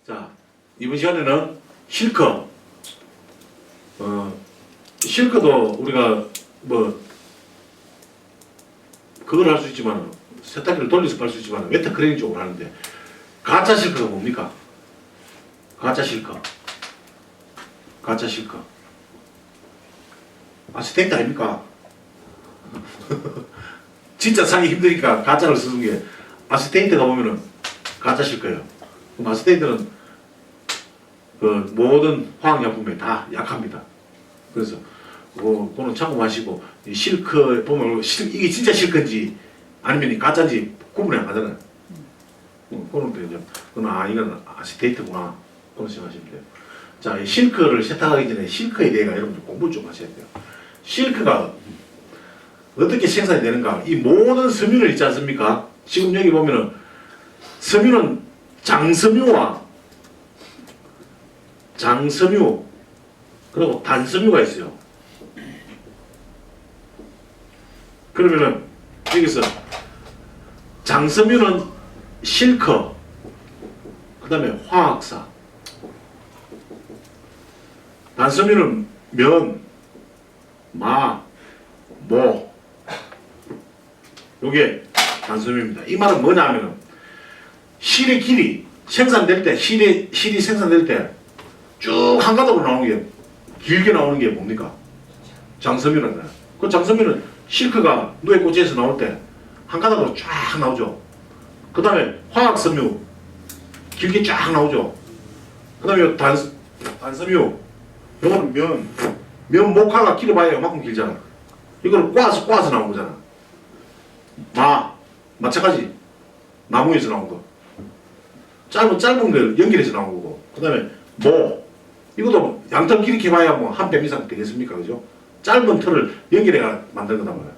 자, 이번 시간에는 실크. 실크도 우리가 뭐 그걸 할 수 있지만 세탁기를 돌려서 빨 수 있지만 웨터 크레인 쪽으로 하는데 가짜 실크가 뭡니까? 가짜 실크. 가짜 실크. 아시테이트 아닙니까? 진짜 사기 힘드니까 가짜를 쓰는 게 아시테이트가 보면은 가짜 실크예요. 그럼 아시테이트는 그 모든 화학약품에 다 약합니다. 그래서 그거는 참고하시고 이 실크 보면 이게 진짜 실크인지 아니면 이 가짜인지 구분이 안 가잖아요. 그거는 이제 이건 아시테이트구나 그런 생각하시면 돼요. 자, 이 실크를 세탁하기 전에 실크에 대해 여러분들 공부 좀 하셔야 돼요. 실크가 어떻게 생산이 되는가? 이 모든 섬유를 있지 않습니까? 지금 여기 보면은 섬유는 장섬유 그리고 단섬유가 있어요. 그러면은 여기서 장섬유는 실크, 그 다음에 화학사, 단섬유는 면, 마, 모, 요게 단섬유입니다. 이 말은 뭐냐 하면은 실의 길이 생산될 때, 실이 생산될 때 쭉 한가닥으로 나오는 게 길게 나오는 게 뭡니까? 장섬유란다. 그 장섬유는 실크가 누에 꽂혀서 나올 때 한가닥으로 쫙 나오죠. 그 다음에 화학섬유 길게 쫙 나오죠. 그 다음에 단섬유 이거는 면 목화가 길어봐야 이만큼 길잖아. 이거는 꼬아서 나온 거잖아. 마찬가지 나무에서 나온 거. 짧은 걸 연결해서 나온 거고. 그 다음에 모 이것도 양털 길게 봐야 뭐 한 뼘 이상 되겠습니까? 그죠? 짧은 털을 연결해 만든 거단 말이야.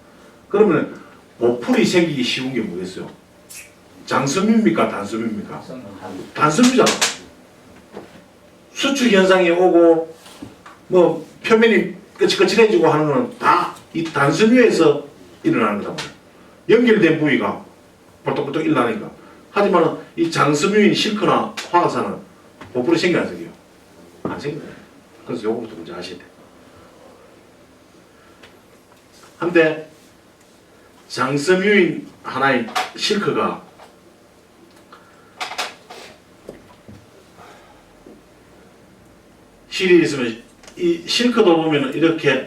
그러면 보풀이 생기기 쉬운 게 뭐겠어요? 장섬유입니까? 단섬유입니까? 단섬유잖아. 수축 현상이 오고 뭐 표면이 거칠거칠해지고 하는 건 다 이 단섬유에서 일어나는 거단 말이야. 연결된 부위가 볼떡볼떡 일어나니까. 하지만 이 장섬유인 실크나 화학사는 보풀이 생겨 안 생겨요? 안 생겨요. 그래서 요거부터 먼저 아셔야 돼요. 한데 장섬유인 하나의 실크가 실이 있으면 이 실크도 보면 이렇게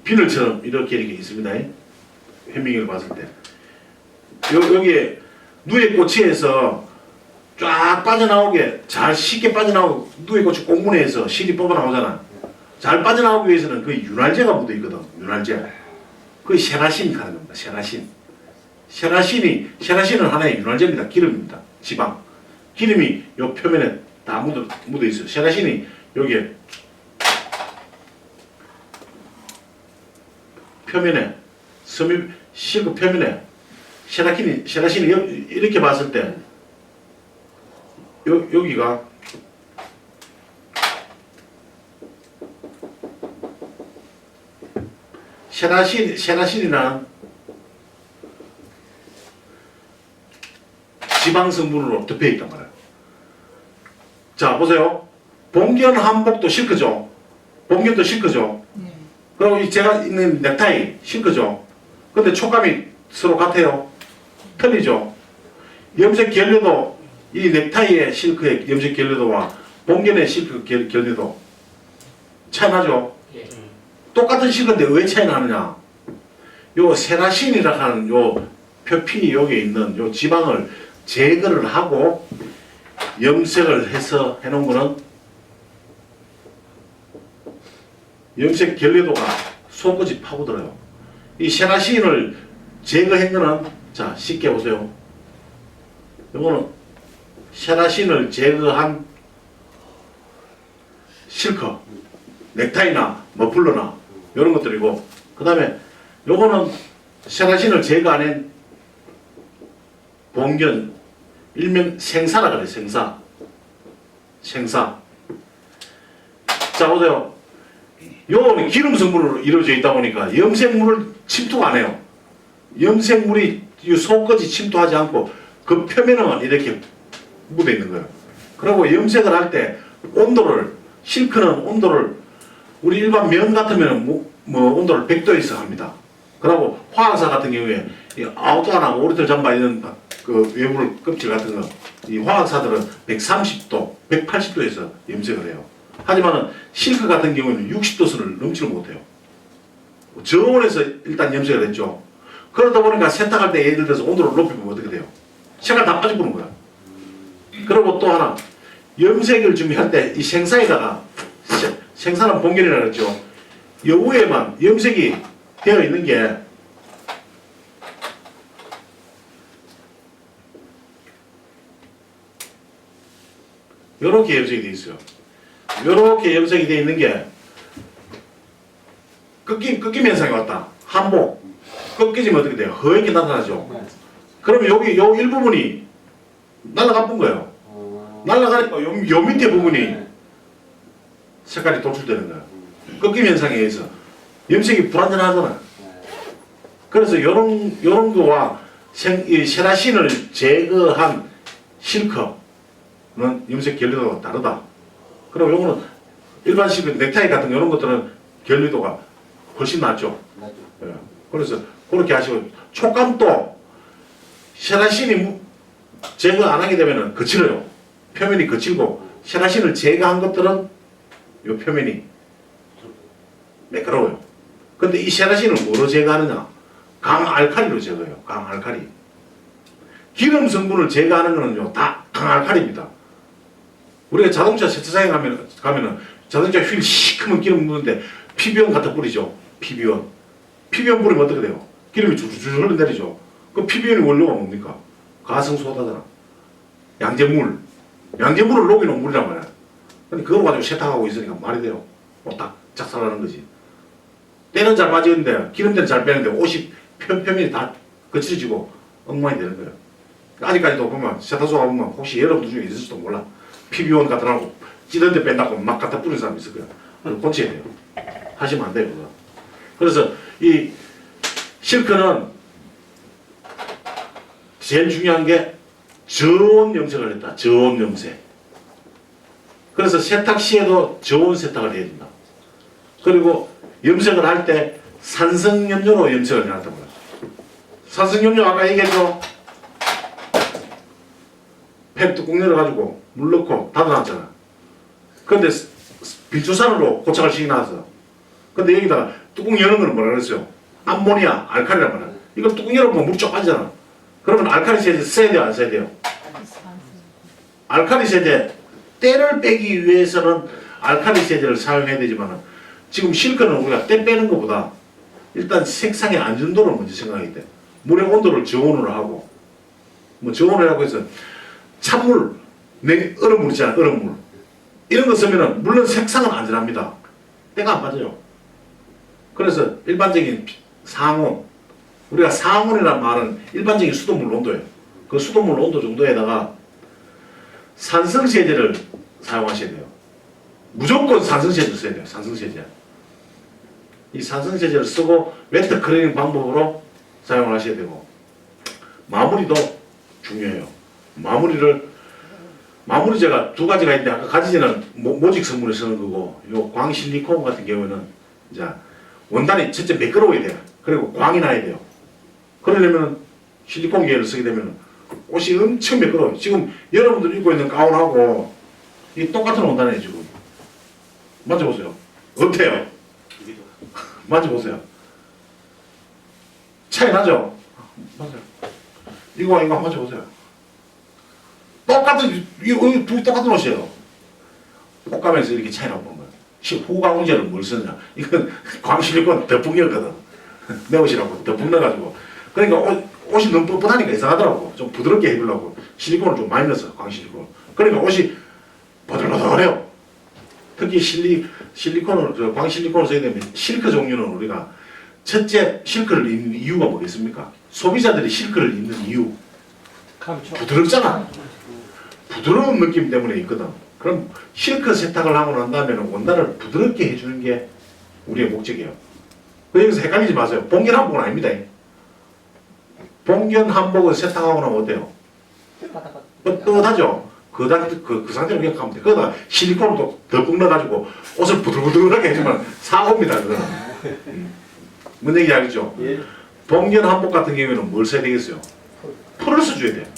비늘처럼 이렇게 있습니다. 현미경을 봤을 때 여기에 누에 꽂히해서 쫙 빠져나오게 잘 쉽게 빠져나오고 누에 꽂혀 꽁무니에서 실이 뽑아나오잖아. 잘 빠져나오기 위해서는 그 윤활제가 묻어있거든. 윤활제. 그게 세라신이 가는 겁니다. 세라신은 하나의 윤활제입니다. 기름입니다. 지방. 기름이 요 표면에 다 묻어있어요. 세라신이 여기에 표면에 실크 표면에 세라신이 이렇게 봤을 때 여기가 세라신이란 지방 성분으로 덮여 있단 말이에요. 자, 보세요. 봉견 한복도 실크죠. 봉견도 실크죠. 그리고 제가 있는 넥타이 실크죠. 근데 촉감이 서로 같아요. 틀리죠. 염색 결례도 이 넥타이의 실크의 염색 결례도와 봉견의 실크 결례도 차이 나죠. 똑같은 실크인데 왜 차이 나느냐? 요 세라신이라 하는 요 표피 여기에 있는 요 지방을 제거를 하고 염색을 해서 해놓은 거는 염색 결례도가 속까지 파고들어요. 이 세라신을 제거한 거는 자 쉽게 보세요. 이거는 세라신을 제거한 실크, 넥타이나 머플러나 이런 것들이고, 그 다음에 요거는 세라신을 제거 안 한 봉견, 일명 생사라 그래. 생사. 자 보세요. 요거는 기름 성분으로 이루어져 있다 보니까 염색물을 침투 안 해요. 염색물이 이 속까지 침투하지 않고 그 표면에만 이렇게 묻어 있는 거예요. 그리고 염색을 할 때 온도를, 실크는 온도를 우리 일반 면 같으면 뭐 온도를 100도에서 합니다. 그리고 화학사 같은 경우에 이 아우토나 오리털 잠바 이런 그 외물 껍질 같은 거, 이 화학사들은 130도, 180도에서 염색을 해요. 하지만은 실크 같은 경우는 60도선을 넘지를 못해요. 저온에서 일단 염색을 했죠. 그러다 보니까 세탁할 때 예를 들어서 온도를 높이면 어떻게 돼요? 색깔 다 빠져버리는 거야. 그리고 또 하나, 염색을 준비할 때 이 생산에다가, 생산은 본결이라고 했죠. 여우에만 염색이 되어 있는 게 요렇게 염색이 되어 있어요. 요렇게 염색이 되어 있는 게 꺾임 현상이 왔다. 한복 꺾이지면 어떻게 돼요? 허옇게 나타나죠. 그러면 여기 요 일부분이 날아가 본 거예요. 날아가니까 요 밑에 부분이 색깔이 돌출되는 거야. 꺾임 현상에 의해서 염색이 불완전하잖아. 그래서 요런 거와 이 세라신을 제거한 실크는 염색 결리도가 다르다. 그리고 요거는 일반 실크 넥타이 같은 이런 것들은 결리도가 훨씬 낮죠. 예. 그래서 그렇게 하시고, 촉감도 세라신이 제거 안 하게 되면은 거칠어요. 표면이 거칠고, 세라신을 제거한 것들은 요 표면이 매끄러워요. 근데 이 세라신을 뭐로 제거하느냐? 강알칼리로 제거해요. 강알칼리. 기름 성분을 제거하는 거는요, 다 강알칼리입니다. 우리가 자동차 세차장에 가면은 자동차 휠 시커먼 기름 묻는데 피비온 갖다 뿌리죠. 피비온. 피비온 뿌리면 어떻게 돼요? 기름이 줄줄 흘러내리죠. 그 피비온이 원료가 뭡니까? 가성소다잖아. 양잿물. 양잿물을 녹여놓은 물이란 말이야. 근데 그거 가지고 세탁하고 있으니까 말이 돼요. 딱 작살나는 거지. 때는 잘 맞았는데 기름때는 잘 빼는데 옷이 표면이 다 거칠어지고 엉망이 되는 거예요. 아직까지도 보면 세탁소가 보면 혹시 여러분들 중에 있을지도 몰라. 피비온 같은 거하고 찌든데 뺀다고 막 갖다 뿌리는 사람이 있을 거야. 그걸 고쳐야 돼요. 하시면 안 돼요. 그거. 그래서 이 실크는 제일 중요한 게 저온 염색을 했다. 저온 염색. 그래서 세탁 시에도 저온 세탁을 해야 된다. 그리고 염색을 할 때 산성염료로 염색을 해놨단 말이야. 산성염료 아까 얘기했죠? 팩 뚜껑 열어가지고 물 넣고 닫아놨잖아. 근데 빌조산으로 고착을 시켜놨어. 근데 여기다가 뚜껑 여는 거는 뭐라 그랬어요? 암모니아, 알칼리란 말이야. 이거 뚜껑 열어보면 물이 쭉 빠지잖아. 그러면 알칼리 세제 써야 돼요? 안 써야 돼요? 알칼리 세제, 때를 빼기 위해서는 알칼리 세제를 사용해야 되지만 지금 실크는 우리가 때 빼는 것보다 일단 색상의 안전도를 먼저 생각하기 때문에 물의 온도를 저온으로 하고, 뭐 저온을 하고 해서 찬물, 얼음물 있잖아, 얼음물. 이런 거 쓰면은 물론 색상은 안전합니다. 때가 안 빠져요. 그래서 일반적인 상온, 우리가 상온이라는 말은 일반적인 수돗물 온도예요. 그 수돗물 온도 정도에다가 산성세제를 사용하셔야 돼요. 무조건 산성세제를 써야 돼요. 산성세제. 이 산성세제를 쓰고 웨트 클리닝 방법으로 사용을 하셔야 되고, 마무리도 중요해요. 마무리제가 두 가지가 있는데, 아까 가지제는 모직 성분을 쓰는 거고, 요 광실리콘 같은 경우에는 이제 원단이 첫째 매끄러워야 돼요. 그리고 광이 나야 돼요. 그러려면 실리콘 계열을 쓰게 되면 옷이 엄청 매끄러워요. 지금 여러분들 입고 있는 가운하고 이 똑같은 원단이에요. 지금 만져보세요. 어때요? 만져보세요. 차이 나죠? 맞아요. 이거 한번 만져보세요. 이거 두 똑같은 옷이에요. 옷감에서 이렇게 차이 나는 거예요. 후광제를 뭘 쓰느냐? 이건 광실리콘 덧풍이었거든. 내 옷이라고 덧풍 넣어가지고. 그러니까 옷이 너무 뻣뻣하니까 이상하더라고. 좀 부드럽게 해보려고 실리콘을 좀 많이 넣었어. 광실리콘. 그러니까 옷이 버들버들해요. 특히 실리콘을, 광실리콘을 써야 되면 실크 종류는 우리가 첫째 실크를 입는 이유가 뭐겠습니까? 소비자들이 실크를 입는 이유. 부드럽잖아. 부드러운 느낌 때문에 있거든. 그럼 실크 세탁을 하고 난 다음에는 원단을 부드럽게 해주는 게 우리의 목적이에요. 여기서 헷갈리지 마세요. 봉견 한복은 아닙니다. 봉견 한복을 세탁하고 나면 어때요? 떳떳하죠? 그 상태로 그냥 가면 돼. 거기다가 실리콘을 또 덜컥 넣어가지고 옷을 부들부들하게 해주면 사고입니다. 그거는. 뭔 얘기인지 알겠죠? 예. 동전 한복 같은 경우에는 뭘 써야 되겠어요? 풀을 써줘야 돼.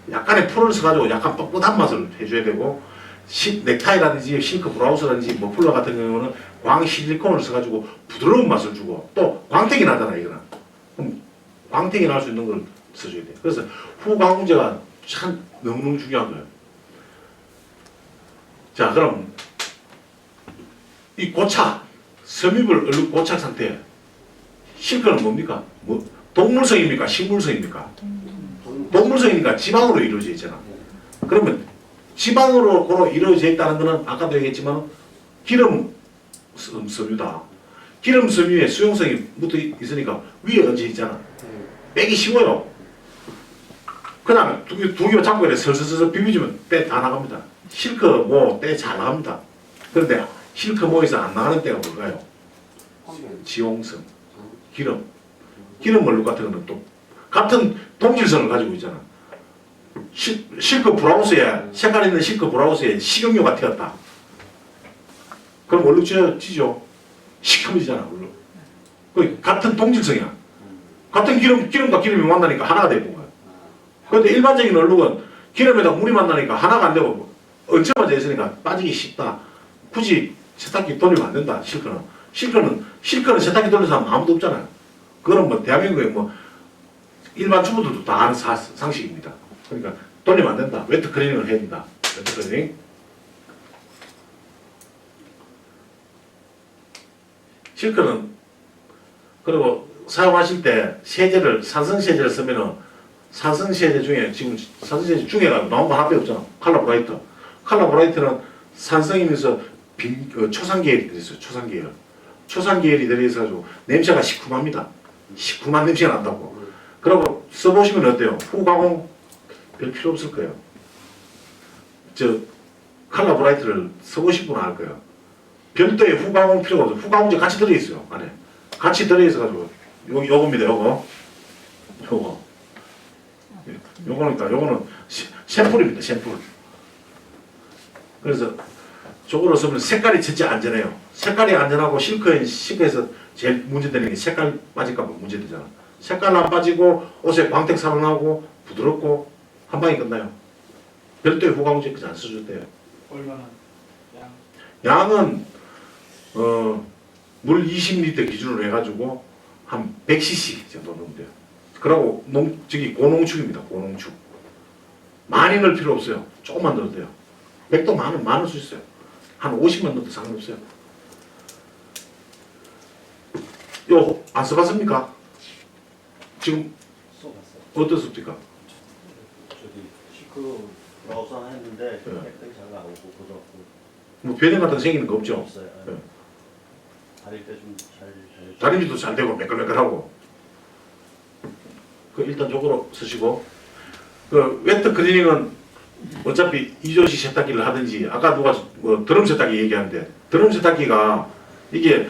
약간의 풀을 써가지고 약간 뻣뻣한 맛을 해줘야 되고, 넥타이라든지 실크 브라우스라든지 머플러 같은 경우는 광 실리콘을 써가지고 부드러운 맛을 주고, 또 광택이 나잖아 이거는. 그럼 광택이 날 수 있는 걸 써줘야 돼. 그래서 후광제가 참 너무너무 중요한 거예요. 자, 그럼 이 고착, 섬유를 얼룩 고착 상태, 실크는 뭡니까? 뭐 동물성입니까? 식물성입니까? 동물성이니까 지방으로 이루어져 있잖아. 그러면 지방으로 이루어져 있다는 것은 아까도 얘기했지만 기름 섬유다. 기름 섬유에 수용성이 묻어 있으니까 위에 얹혀 있잖아. 빼기 쉬워요. 그냥 두 개만 잡고 이렇게 설설설 비비주면 때 다 나갑니다. 실크 뭐 때 잘 나갑니다. 그런데 실크 모에서 안 나가는 때가 뭘까요? 지용성, 기름. 기름 얼룩 같은 거는 또 같은 동질성을 가지고 있잖아. 실크 브라우스에 색깔 있는 실크 브라우스에 식용유가 튀었다. 그럼 얼룩 찌죠. 시커매지잖아 얼룩. 그 같은 동질성이야. 같은 기름과 기름이 만나니까 하나가 되는 거야. 그런데 일반적인 얼룩은 기름에다 물이 만나니까 하나가 안 되고 얹혀져 있으니까 빠지기 쉽다. 굳이 세탁기 돌리면 안 된다. 실크는 세탁기 돌리는 사람 아무도 없잖아요. 그거는 뭐 대한민국에 뭐 일반 주부들도 다 아는 상식입니다. 그러니까 돌리면 안 된다. 웨트 클리닝을 해야 된다. 웨트 클리닝. 실크는 그리고 사용하실 때 세제를 산성세제를 쓰면은 산성세제 중에 지금 산성세제 중에가 나온 거 하나밖에 없잖아. 칼라브라이트. 칼라브라이트는 산성이면서 초산계열이 들어있어요. 초산계열. 초산계열이 들어있어가지고 냄새가 시큼합니다. 시큼한 냄새가 난다고. 그리고 써보시면 어때요? 후가공 별 필요 없을 거예요. 칼라브라이트를 써보신 분은 알 거예요. 별도의 후가공 필요가 없어요. 후가공제 같이 들어있어요. 안에. 같이 들어있어가지고 요겁니다. 요거는 샘플입니다. 샘플. 그래서 저거로 쓰면 색깔이 진짜 안전해요. 색깔이 안전하고 실크에서 제일 문제되는 게 색깔 빠질까봐 문제되잖아. 색깔 안 빠지고 옷에 광택 살아나고 부드럽고 한 방에 끝나요. 별도의 후광제까지 안 써줘도 돼요. 얼마나 양은 물 20리터 기준으로 해가지고 한 100cc 정도 넣으면 돼요. 그러고 고농축입니다. 고농축. 많이 넣을 필요 없어요. 조금만 넣어도 돼요. 맥도 많을 수 있어요. 한 50만 넣어도 상관없어요. 요 안 써봤습니까? 지금 써봤어요. 어떻습니까? 저기 시크 브라우스 하나 했는데 깨끗하게 잘 나오고 부드럽고 뭐 변형 같은 거 생기는 거 없죠? 없어요. 네. 다릴 때 좀 잘 다림질도 잘 되고 매끌매끌하고. 일단 저거로 쓰시고 웨트 클리닝은 어차피 이조식 세탁기를 하든지 아까 누가 드럼 세탁기 얘기하는데 드럼 세탁기가 이게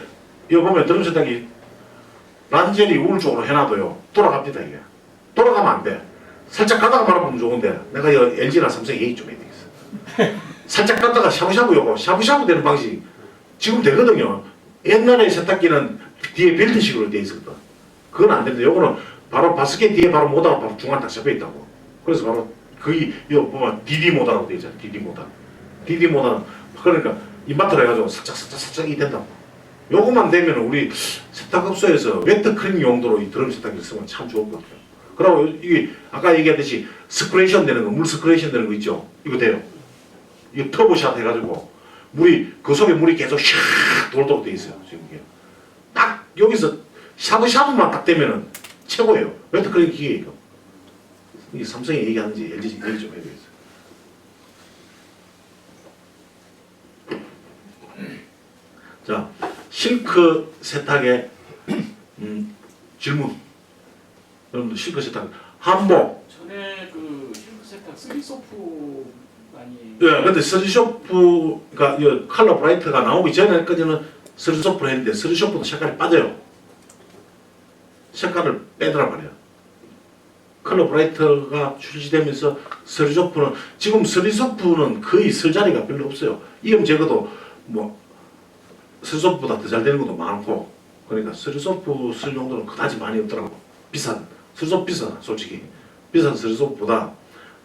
이거 보면 드럼 세탁기 란젤이 우물쪽으로 해놔도요 돌아갑니다. 이게 돌아가면 안 돼. 살짝 가다가 말아보면 좋은데 내가 LG나 삼성 얘기 좀 해야 되겠어. 살짝 가다가 샤브샤브 되는 방식 지금 되거든요. 옛날에 세탁기는 뒤에 벨트식으로 돼 있었거든. 그건 안 되는데 요거는 바로 바스켓 뒤에 바로 모다가 바로 중간 딱 잡혀 있다고. 그래서 바로 거기 이거 보면 DD 모다라고 돼 있잖아. DD 모다. DD 모다는 그러니까 인버터를 해가지고 살짝 이 된다고. 요것만 되면 우리 세탁업소에서 웨트 클리닝 용도로 이 드럼 세탁기를 쓰면 참 좋을 것 같아요. 그리고 이게 아까 얘기했듯이 스크레이션 되는 거, 물 스크레이션 되는 거 있죠. 이거 돼요. 이거 터보샷 해가지고 그 속에 물이 계속 샥 돌도록 돼 있어요. 지금 이게 딱 여기서 샤브샤브만 딱 되면은 최고예요. 웨트 클리닝 기계 이거. 이 삼성이 얘기하는지 LG 얘기 좀 해야겠어요. 자, 실크 세탁의 질문. 여러분들 실크 세탁 한복. 전에 그 실크 세탁 3소프 많이. 예, 근데 스리쇼프가 이 컬러 브라이트가 나오기 전에까지는 스리쇼프를 했는데 스리쇼프도 색깔이 빠져요. 색깔을 빼더란 말이야. 컬러 브라이트가 출시되면서 스리소프는 지금 스리소프는 거의 쓸 자리가 별로 없어요. 이염 제거도 뭐 스리소프보다 더 잘 되는 것도 많고 그러니까 스리소프 쓸 용도는 그다지 많이 없더라고. 비싼 스리소프 비싸 솔직히 비싼 스리소프보다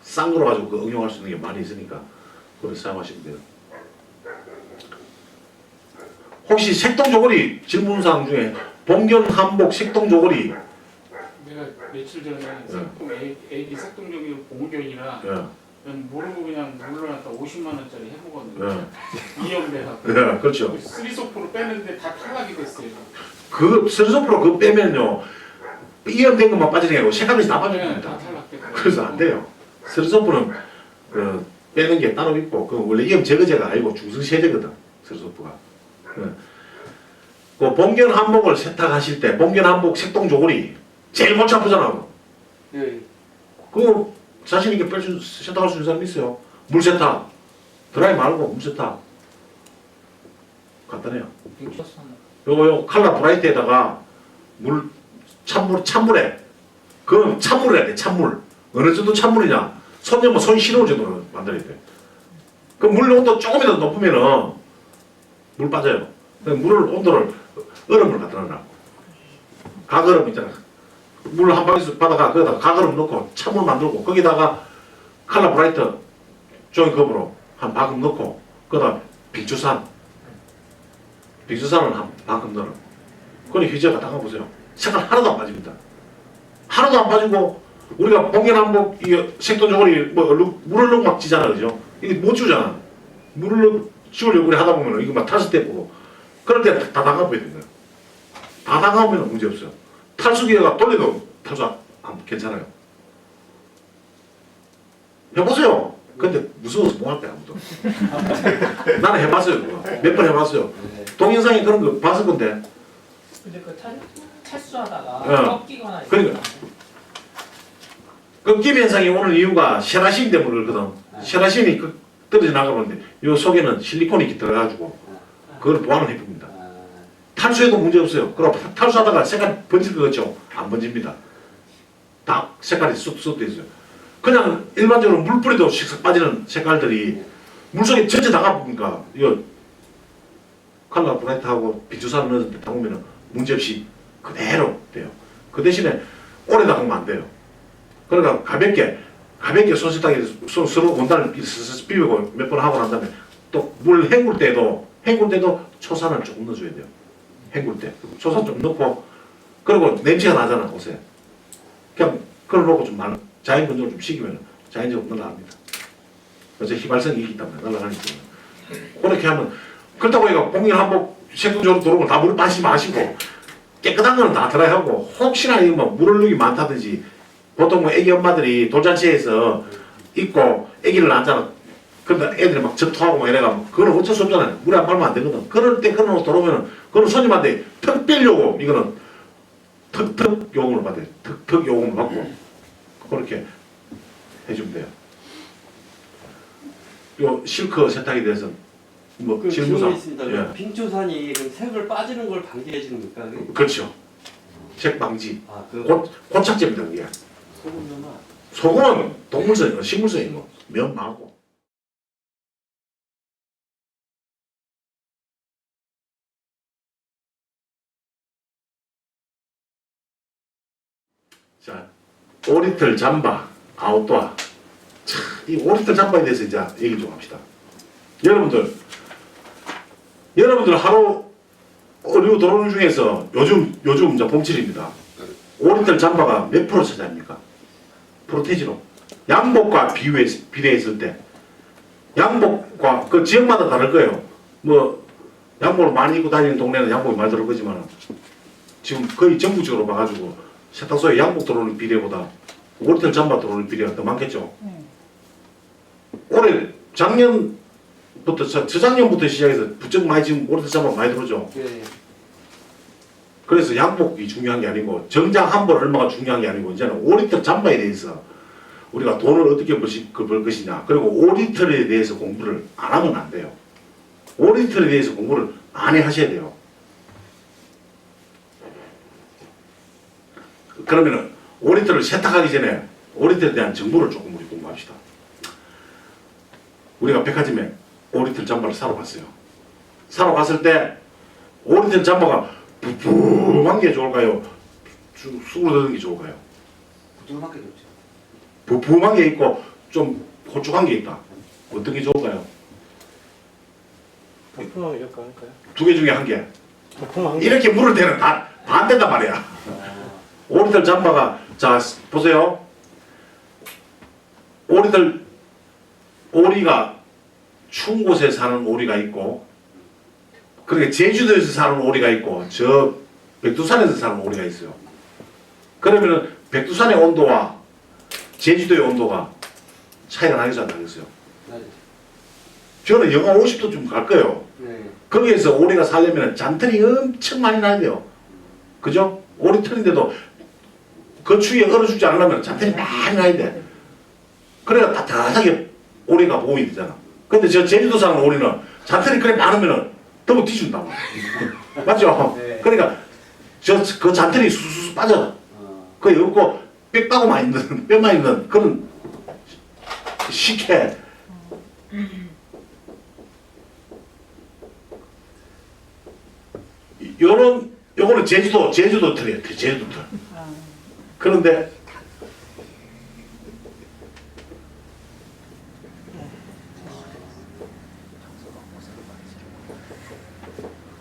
싼 거로 가지고 그 응용할 수 있는 게 많이 있으니까 그걸 사용하시면 돼요. 혹시 색동저고리 질문사항 중에 봉견 한복 색동저고리 내가 며칠 전에 색동 애기 색동적인 봉견이라 예, 그냥 모르고 그냥 물러났다 50만 원짜리 해먹었는데 예, 이염돼서 예, 그렇죠. 쓰리소프로 빼는데 다 탈락이 됐어요. 그 스리소프로 그거 빼면요 이염된 것만 빠지는 게 아니고 색깔이 다 네, 빠집니다. 다 탈락됐어요. 그래서 안 돼요. 스리소프는 그 빼는 게 따로 있고 그 원래 이염 제거제가 아니고 중성세제거든 스리소프가. 예. 그 봉견 한복을 세탁하실 때 봉견 한복 색동저고리 제일 골치 아프잖아. 네. 그거 자신 있게 세탁할 수 있는 사람 있어요. 물 세탁 드라이 말고 물 세탁 간단해요. 요거 칼라 브라이트에다가 물 찬물에 그건 찬물을 해야 돼. 찬물 어느 정도 찬물이냐 손 시려울 정도로 만들어야 돼. 그 물 온도 조금이라도 높으면은 물 빠져요. 물을 온도를 얼음을 갖다 놔. 가거름 있잖아. 물 한 방울씩 받아가 거기다가 가거름 넣고 찬물 만들고 거기다가 칼라 브라이트 종이컵으로 한 반컵 넣고 거기다 빅주산을 한 반컵 넣어. 그걸 휴지에다 담가보세요. 색깔 하나도 안 빠집니다. 하나도 안 빠지고 우리가 봉견 한복 이 색동저고리 뭐 물을 넣고 막 지잖아, 그죠? 이게 못 지우잖아. 물을 넣고 지우려고 우리 하다 보면 이거 막 탈수 때고 그럴 때 다 담가봐야 되는 거야. 다 담가보면 문제 없어요. 탈수기가 돌려도 탈수 안 괜찮아요. 해보세요. 근데 무서워서 못 할 거야 아무도. 나는 해봤어요 그거. 몇 번 해봤어요. 동영상에 그런 거 봤을 건데. 근데 그 탈수하다가 어. 꺾이거나 그러니까. 꺾임 현상이 오는 이유가 세라신 때문에 그러거든. 세라신이 떨어져 나가는데 이 속에는 실리콘이 이렇게 들어가지고 그걸 보완을 해줍니다. 탈수해도 문제 없어요. 그럼 탈수하다가 색깔 번질 것 같죠? 안 번집니다. 다 색깔이 쑥쑥 돼 있어요. 그냥 일반적으로 물 뿌리도 슥슥 빠지는 색깔들이 물속에 전체 나가보니까 이거 칼라 브라이트하고 빅주산을 넣을 때 담으면 문제없이 그대로 돼요. 그 대신에 오래 담으면 안 돼요. 그러니까 가볍게 손세탁에 서로 원단을 스스 비비고 몇 번 하고 난 다음에 또 물 헹굴 때도 초산을 조금 넣어줘야 돼요. 헹굴 때 초산 좀 넣고 그리고 냄새가 나잖아 옷에. 그냥 그걸 놓고 좀 자연 건조를 좀 시키면 자연적으로 날아갑니다. 그래서 휘발성이 있기 때문에 날아가기 때문에 그렇게 하면 그렇다고 해가 봉견 한복 색동적으로 들어오는 걸 다 물을 빠지지 마시고 깨끗한 거는 다 드라이하고 혹시나 이거 뭐 물얼룩이 많다든지 보통 뭐 애기 엄마들이 돌잔치에서 입고 애기를 낳잖아. 근데 애들이 막 접토하고 막 이래가 그거는 어쩔 수 없잖아요. 물에 안 빨면 안 되거든. 그럴 때 그런 옷 들어오면은 그거는 손님한테 특별 요금 이거는 특 요금을 받아요. 특 요금을 받고 그렇게 해주면 돼요. 요 실크 세탁에 대해서 뭐 그 질문사 질문이 있습니다. 예. 빙초산이 그 색을 빠지는 걸 방지해 주는 겁니까? 그게? 그렇죠. 색 방지 아, 그 고착제입니다 그게. 소금류나 소금은 동물성이고 식물성이고 면 많고. 자, 오리털 잠바 아웃도어. 참, 이 오리털 잠바에 대해서 이제 얘기 좀 합시다. 여러분들 하루 의류 들어오는 중에서 요즘 이제 봄철입니다. 오리털 잠바가 몇 프로 차지합니까? 프로테지로. 양복과 비례했을 때 양복과 그 지역마다 다를 거예요. 뭐 양복을 많이 입고 다니는 동네는 양복이 많이 들어올 거지만 지금 거의 전국적으로 봐가지고 세탁소에 양복 들어오는 비례보다 오리털 잠바 들어오는 비례가 더 많겠죠. 올해 작년부터 저작년부터 시작해서 부쩍 많이 지금 오리털 잠바 많이 들어오죠. 예. 그래서 양복이 중요한 게 아니고 정장 한 벌 얼마가 중요한 게 아니고 이제는 오리털 잠바에 대해서 우리가 돈을 어떻게 벌 것이냐 그리고 오리털에 대해서 공부를 안 하면 안 돼요. 오리털에 대해서 공부를 많이 하셔야 돼요. 그러면은 오리털을 세탁하기 전에 오리털에 대한 정보를 조금 우리 공부합시다. 우리가 백화점에 오리털 잠바를 사러 갔어요. 사러 갔을 때 오리털 잠바가 부풀한 게 좋을까요? 수그러드는 게 좋을까요? 부드럽게 좋죠. 부풀한 게 있고 좀 호쭉한 게 있다. 어떤 게 좋을까요? 거품하면 이렇게 할까요? 두 개 중에 한 개. 거품한 게 이렇게 물을 때는 다 안 된단 말이야. 오리털 잠바가 자 보세요. 오리가 추운 곳에 사는 오리가 있고, 그러니까 제주도에서 사는 오리가 있고, 저 백두산에서 사는 오리가 있어요. 그러면은 백두산의 온도와 제주도의 온도가 차이가 나겠어 안 나겠어요? 네. 저는 영하 50도쯤 갈 거예요. 네. 거기에서 오리가 살려면 잔털이 엄청 많이 나야 돼요. 그죠? 오리털인데도 그 추위에 얼어 죽지 않으려면 잔털이 많이 나야 돼. 그래야 따뜻하게 오리가 보호이 되잖아. 근데 저 제주도 사는 오리는 잔털이 그래 많으면 더욱 뒤준다. 맞죠? 네. 그러니까 그 잔털이 수수 빠져. 어. 그게 없고 빽따고만 있는, 뼈만 있는 그런 식혜. 요거는 제주도 털이에요. 제주도 털. 그런데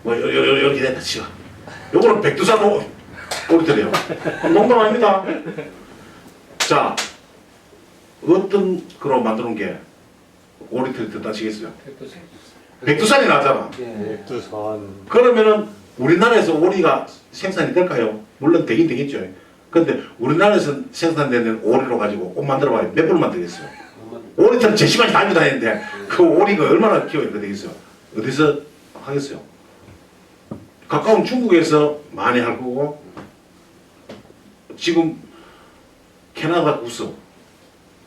뭐 이렇게 됐다 치워. 요거는 백두산 오리털이에요. 농담 아닙니다. 자, 어떤 거로 만드는 게 오리털이 뜻하시겠어요? 백두산이 나잖아. 네. 백두산 그러면은 우리나라에서 오리가 생산이 될까요? 물론 되긴 되겠죠. 그런데 우리나라에서 생산되는 오리로 가지고 옷 만들어봐야 몇 분을 만들겠어요? 오리털은 제 시간이 달고 다니는데 그 오리가 얼마나 키워야 되겠어요? 어디서 하겠어요? 가까운 중국에서 많이 할 거고, 지금 캐나다 구스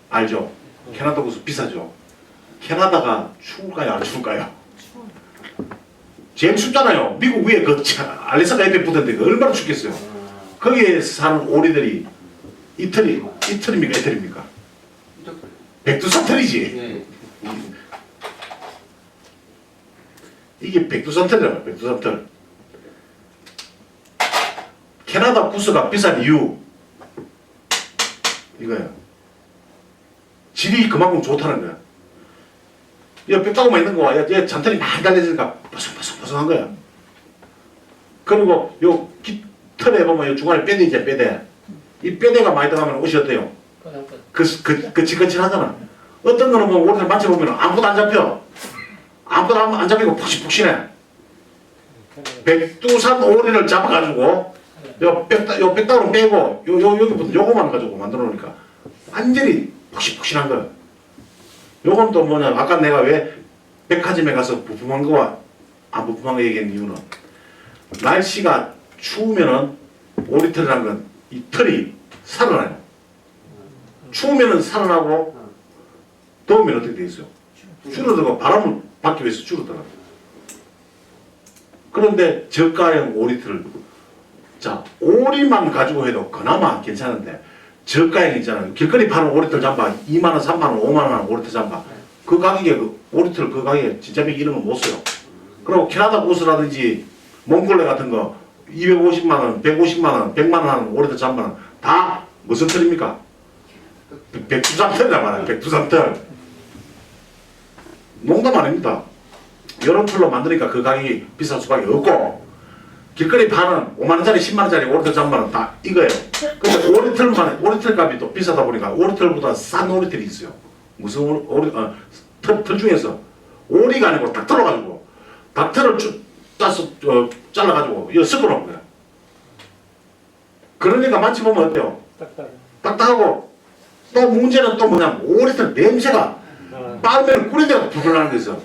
알죠? 캐나다 구스 비싸죠? 캐나다가 추울까요? 안 추울까요? 제일 춥잖아요. 미국 위에 그 알래스카 옆에 붙었는데 얼마나 춥겠어요? 거기에 사는 오리들이 이틀입니까? 이틀입니까? 백두산 털이지. 네. 이게 백두산 털이라고. 백두산 털. 캐나다 구스가 비싼 이유 이거예요. 질이 그만큼 좋다는 거야. 야, 뼈다구만 있는 거야. 얘 잔털이 많이 달려지니까 보송보송보송한 거야. 그리고 요 털에 보면 요 중간에 뼈대 있잖아, 뼈대. 이 뼈대가 많이 들어가면 옷이 어때요? 거칠거칠하잖아. 어떤 거는 뭐 오리를 만져보면 아무것도 안 잡혀. 아무것도 안 잡히고 푹신푹신해. 백두산 오리를 잡아가지고 요 뼈다구를 빼고 여기 요거만 가지고 만들어 놓으니까 완전히 푹신푹신한 거야. 요건 또 뭐냐, 아까 내가 왜 백화점에 가서 부품한 거와 안 부품한 거 얘기한 이유는, 날씨가 추우면은 오리털이라는 건 이 털이 살아나요. 추우면은 살아나고 더우면 어떻게 되겠어요? 줄어들고 바람을 받기 위해서 줄어들어요. 그런데 저가형 오리털, 자 오리만 가지고 해도 그나마 괜찮은데 저가형 있잖아요. 길거리 파는 오리털 잠바 2만원, 3만원, 5만원 오리털 잠바, 그 가격에 그 오리털 그 가격에 진짜 백 이런 거 못 써요. 그리고 캐나다 고스라든지 몽골레 같은 거 250만원, 150만원, 100만원 하는 오리털 잠바는 다 무슨 털입니까? 백두산 털이란 말이에요. 백두산 털. 농담 아닙니다. 이런 털로 만드니까 그 가격이 비쌀 수밖에 없고, 길거리 파는 5만원짜리 10만원짜리 오리털 잠바는 다 이거예요. 근데 오리털 값이 또 비싸다 보니까 오리털보다 싼 오리털이 있어요. 무슨 털 중에서 오리가 아니고 닭털로 가지고 닭털을 짜서 잘라가지고 이거 섞어놓은 거야. 그러니까 만져보면 어때요? 딱딱하고, 또 문제는 또 뭐냐면 오리털 냄새가 빨면 꿀인데가 불을 나는 거죠.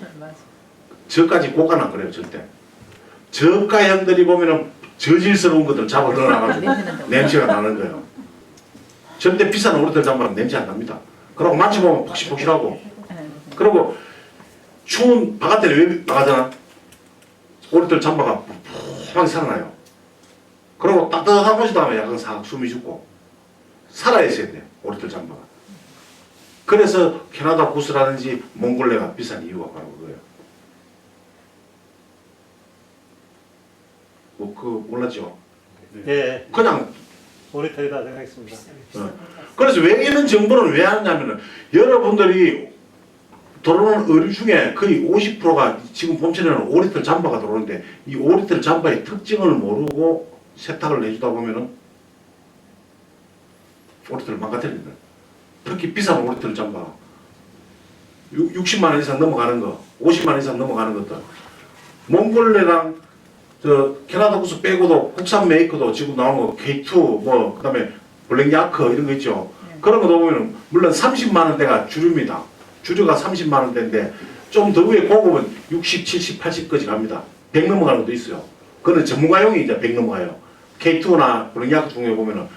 저까지 고가는 안 그래요, 절대. 저가 형들이 보면은 저질스러운 것들 잡아 넣어놔가지고 냄새가 나는 거예요. 절대 비싼 오리털 잠바는 냄새 안 납니다. 그리고 만져보면 폭신폭신하고, 그리고 추운 바깥에 왜 나가잖아. 오리털 잠바가 푹하게 살아나요. 그리고 따뜻한 곳이 다음에 약간 싹 숨이 죽고, 살아 있어야 돼요. 오리털 잠바가. 그래서 캐나다 구스라든지 몽골레가 비싼 이유가 바로 그거예요. 뭐 그거 몰랐죠? 예, 그냥 오리털이다 생각했습니다. 그래서 왜 이런 정보를 왜 하냐면은 여러분들이 들어오는 의류 중에 거의 50%가 지금 봄철에는 오리털 잠바가 들어오는데 이 오리털 잠바의 특징을 모르고 세탁을 해주다 보면은 오리털을 망가뜨립니다. 특히 비싼 오리털 잠바 60만 원 이상 넘어가는 거 50만 원 이상 넘어가는 것들 몽골레랑 저 캐나다 구스 빼고도 국산 메이커도 지금 나온 거 K2 뭐 그다음에 블랙야크 이런 거 있죠. 그런 거 보면은 물론 30만 원대가 주류입니다. 주류가 30만 원대인데 좀 더 위에 고급은 60, 70, 80까지 갑니다. 100 넘어가는 것도 있어요. 그거는 전문가용이 이제 100 넘어가요. K2나 블랙야크 중에 보면은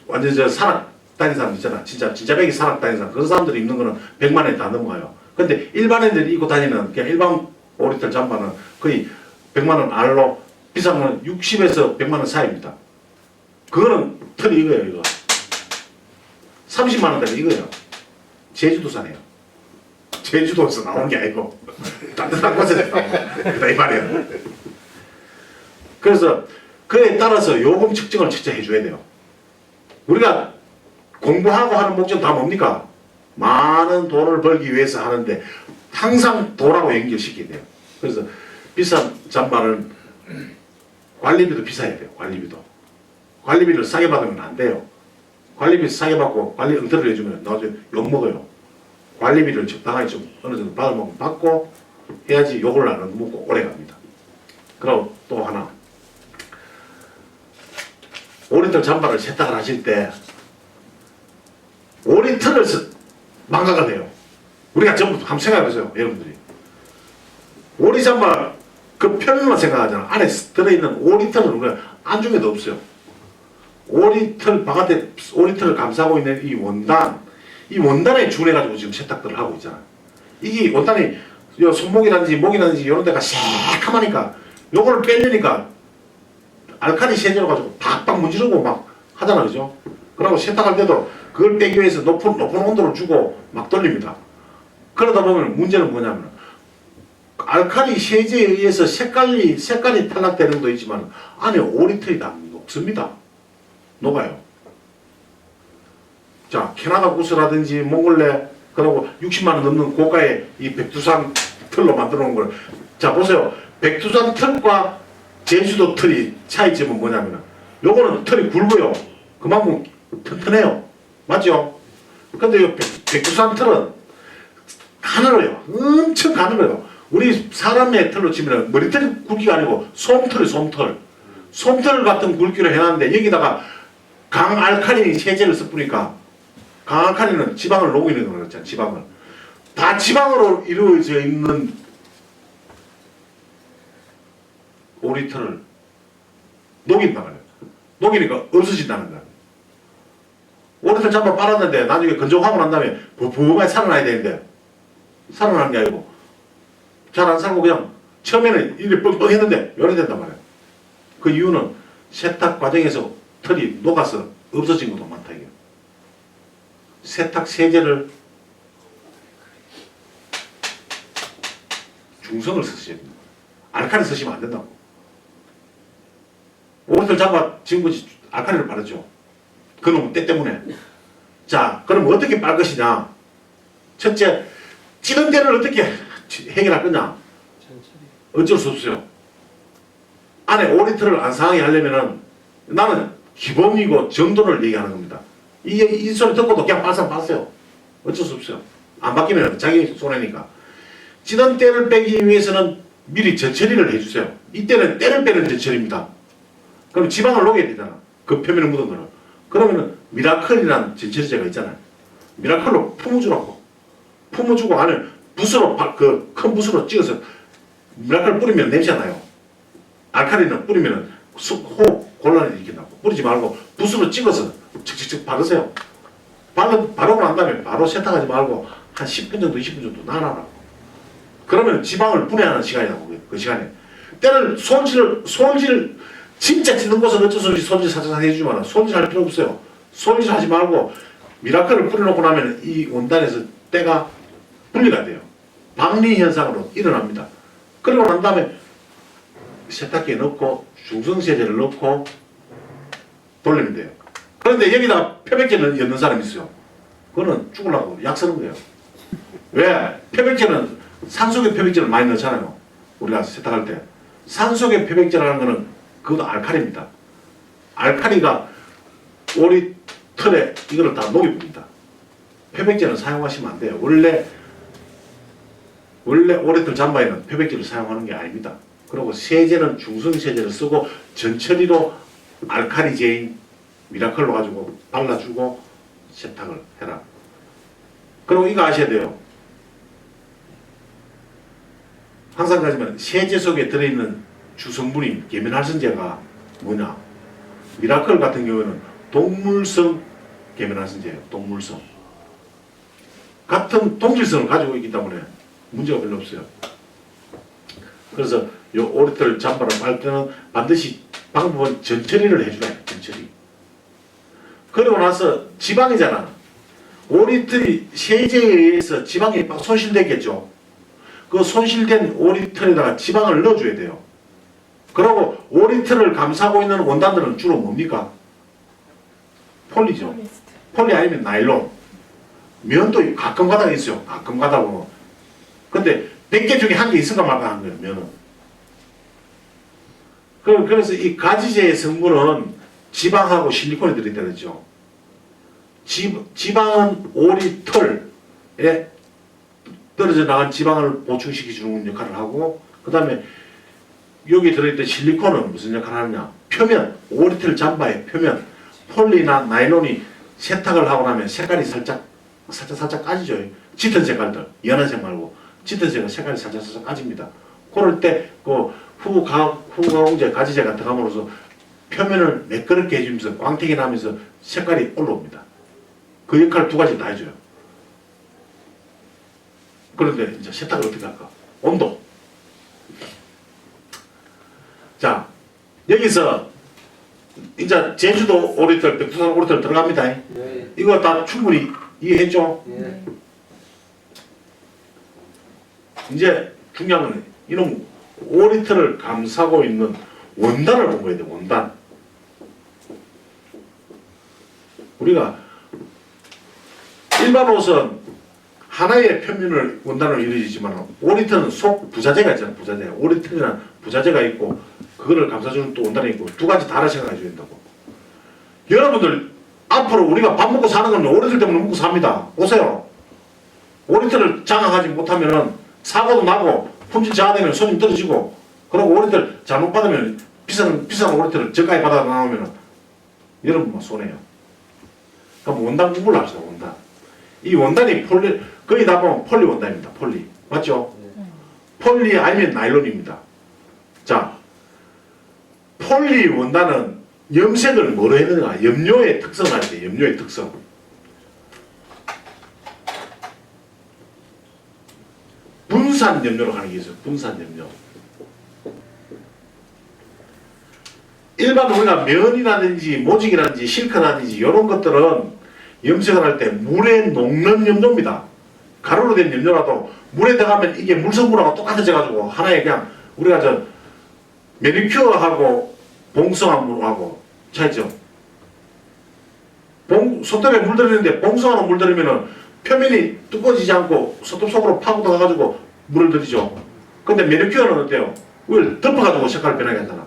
완전 저 산악 다니는 사람 있잖아. 진짜 백이 산악 다니는 사람. 그런 사람들이 입는 거는 100만 원에 다 넘어가요. 근데 일반인들이 입고 다니는 그냥 일반 오리털 잠바는 거의 100만 원 알로 비싼 건 60에서 100만 원 사이입니다. 그거는 털이 이거예요, 이거. 30만 원짜리 이거예요. 제주도산이에요. 제주도에서 나온 게 아니고 따뜻한 곳에서 나온 거다 이 말이에요. 그래서 그에 따라서 요금 측정을 진짜 해줘야 돼요. 우리가 공부하고 하는 목적 다 뭡니까? 많은 돈을 벌기 위해서 하는데 항상 돈하고 연결시켜야 돼요. 그래서 비싼 잠바는 관리비도 비싸야 돼요. 관리비를 싸게 받으면 안 돼요. 관리비 싸게 받고 관리 응대를 해주면 나중에 욕먹어요. 관리비를 적당하게 좀 어느 정도 받으면 받고 해야지 욕을 안 먹고 오래 갑니다. 그리고 또 하나 오리털 잠바를 세탁을 하실 때 오리털을 망가가 돼요. 우리가 전부 한번 생각해보세요. 여러분들이 오리 잠바 그 표면만 생각하잖아. 안에 들어있는 오리털은 우리가 안중에도 없어요. 오리털 바깥에 오리털을 감싸고 있는 이 원단에 준해가지고 지금 세탁들을 하고 있잖아. 이게 원단이 요 손목이라든지 목이라든지 이런 데가 새카마니까 요거를 빼려니까 알칼리 세제로 가지고 팍팍 문지르고 막 하잖아, 그죠? 그러고 세탁할 때도 그걸 빼기 위해서 높은 온도를 주고 막 돌립니다. 그러다 보면 문제는 뭐냐면 알칼리 세제에 의해서 색깔이 탈락되는 것도 있지만 안에 오리털이 다 녹습니다. 녹아요. 자, 캐나다 구스라든지 몽골레 그리고 60만 원 넘는 고가의 이 백두산 털로 만들어 놓은 걸 자 보세요. 백두산 털과 제주도 털이 차이점은 뭐냐면 요거는 털이 굵어요. 그만큼 튼튼해요. 맞죠? 근데 이 백두산 털은 가늘어요. 엄청 가늘어요. 우리 사람의 털로 치면 머리털이 굵기가 아니고 솜털 같은 굵기로 해놨는데 여기다가 강알칼리 세제를 섞으니까 강알칼리는 지방을 녹이는 거 그렇잖아요. 지방을 다 지방으로 이루어져 있는 오리털을 녹인다 말이에요. 녹이니까 없어진다는 거예요. 오리털 잠바 빨았는데 나중에 건조하고 난 다음에 부부하게 살아나야 되는데 살아나는 게 아니고 잘 안 살고 그냥 처음에는 이렇게 뻥뻥했는데 요래 된단 말이에요. 그 이유는 세탁 과정에서 털이 녹아서 없어진 것도 많다 이게. 세탁 세제를 중성을 쓰셔야 됩니다. 알칼리 쓰시면 안 된다고. 오리털 잠바 지금까지 알칼리를 바르죠. 그놈 때 때문에. 자, 그럼 어떻게 빨 것이냐? 첫째, 찌는 데를 어떻게 해결할 거냐? 어쩔 수 없어요. 안에 오리털을 안 상하게 하려면은 나는 기본이고 정도를 얘기하는 겁니다. 이 소리 듣고도 그냥 빨상 봤어요. 어쩔 수 없어요. 안 바뀌면 자기 손해니까. 찌는 때를 빼기 위해서는 미리 젖처리를 해주세요. 이때는 때를 빼는 젖처리입니다. 그럼 지방을 녹여야 되잖아. 그 표면에 묻은 거는. 그러면은 미라클이라는 젖처리제가 있잖아요. 미라클로 품어주라고. 품어주고 안에 붓으로 그 큰 붓으로 찍어서 미라클 뿌리면 냄새가 나요. 알칼리는 뿌리면 호흡 곤란이 일으킨다고. 뿌리지 말고 붓으로 찍어서 척척척 바르세요. 바르고 난 다음에 바로 세탁하지 말고 한 10분 정도 20분 정도 놔놔라. 그러면 지방을 분해하는 시간이라고. 그 시간에 때를 손질 진짜 찌는 곳은 어쩔 수 없이 손질 살짝 해주지만 손질할 필요 없어요. 솔깃하지 말고 미라클을 뿌려놓고 나면 이 원단에서 때가 분리가 돼요. 박리 현상으로 일어납니다. 그러고 난 다음에 세탁기에 넣고 중성세제를 넣고 돌리면 돼요. 그런데 여기다 표백제를 넣는 사람이 있어요. 그거는 죽으려고 약 쓰는 거예요. 왜? 표백제는 산속에 표백제를 많이 넣잖아요. 우리가 세탁할 때. 산속에 표백제라는 거는 그것도 알칼리입니다. 알칼리가 오리 털에 이거를 다 녹여줍니다. 표백제는 사용하시면 안 돼요. 원래 오리털 잠바에는 표백제를 사용하는 게 아닙니다. 그리고 세제는 중성세제를 쓰고 전처리로 알칼리제인 미라클로 가지고 발라주고 세탁을 해라. 그리고 이거 아셔야 돼요. 항상 가지만 세제 속에 들어있는 주성분인 계면활성제가 뭐냐? 미라클 같은 경우는 동물성 계면활성제예요. 동물성. 같은 동질성을 가지고 있기 때문에 문제가 별로 없어요. 그래서 요 오리털 잠바를 빨 때는 반드시 방법은 전처리를 해주라. 전처리. 그러고 나서 지방이잖아. 오리털이 세제에 의해서 지방이 막 손실됐겠죠. 그 손실된 오리털에다가 지방을 넣어줘야 돼요. 그리고 오리털을 감싸고 있는 원단들은 주로 뭡니까? 폴리죠. 폴리 아니면 나일론. 면도 가끔 가다가 있어요. 가끔 가다 보면. 근데 100개 중에 1개 있을까 말까 한 거예요. 면은. 그래서 이 가지제의 성분은 지방하고 실리콘이 들어있다 그랬죠. 지방은 오리털에 떨어져 나간 지방을 보충시켜주는 역할을 하고, 그 다음에 여기 들어있던 실리콘은 무슨 역할을 하느냐? 표면, 오리털 잠바의 표면, 폴리나 나일론이 세탁을 하고 나면 색깔이 살짝 까지죠. 짙은 색깔들, 연한색 말고 짙은 색깔이 살짝 까집니다. 그럴 때 그 후가공제 가지제가 들어감으로써 표면을 매끄럽게 해주면서 광택이 나면서 색깔이 올라옵니다. 그 역할을 두 가지 다 해줘요. 그런데 이제 세탁을 어떻게 할까? 온도. 자, 여기서 이제 제주도 오리털, 백두산 오리털 들어갑니다. 네. 이거 다 충분히 이해했죠? 네. 이제 중요한 건 이놈 오리털을 감싸고 있는 원단을 공부해야 돼. 원단. 우리가 일반 옷은 하나의 표면을 원단으로 이루어지지만 오리털은 속 부자재가 있잖아. 부자재. 오리털이란 부자재가 있고 그거를 감싸주는 또 원단이 있고 두 가지 다르게 생각해 줘야 된다고. 여러분들 앞으로 우리가 밥 먹고 사는 건 오리털 때문에 먹고 삽니다. 오세요. 오리털을 장악하지 못하면 사고도 나고 품질 저하되면 손님 떨어지고, 그리고 오리털 잘못 받으면 비싼 오리털을 저가에 받아 나오면 여러분만 손해요. 그럼 원단 공부를 합시다. 원단. 이 원단이 거의 다 보면 폴리 원단입니다. 폴리. 맞죠? 폴리 아니면 나일론입니다. 자, 폴리 원단은 염색을 뭐로 해야 되는가? 염료의 특성을 할 때, 염료의 특성. 분산 염료로 하는 게 있어요. 분산 염료. 일반 우리가 면이라든지 모직이라든지 실크라든지 이런 것들은 염색을 할 때 물에 녹는 염료입니다. 가루로 된 염료라도 물에 들어가면 이게 물 성분하고 똑같아져가지고 하나의 그냥 우리가 저 매니큐어하고 봉성한 물하고 차이죠. 손톱에 물 들이는데 봉성하는 물 들이면은 표면이 두꺼워지지 않고 손톱 속으로 파고 들어가가지고 물을 들이죠. 근데 매니큐어는 어때요? 그걸 덮어가지고 색깔을 변하게 하잖아.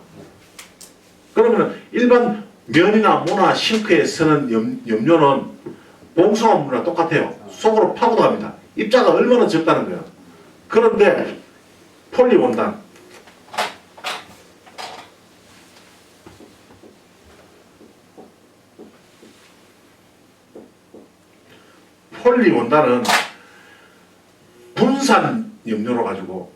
그러면 일반 면이나 모나 싱크에 쓰는 염료는 봉성한 물이랑 똑같아요. 속으로 파고 들어갑니다. 입자가 얼마나 적다는 거예요. 그런데 폴리 원단. 폴리 원단은 분산 염료로 가지고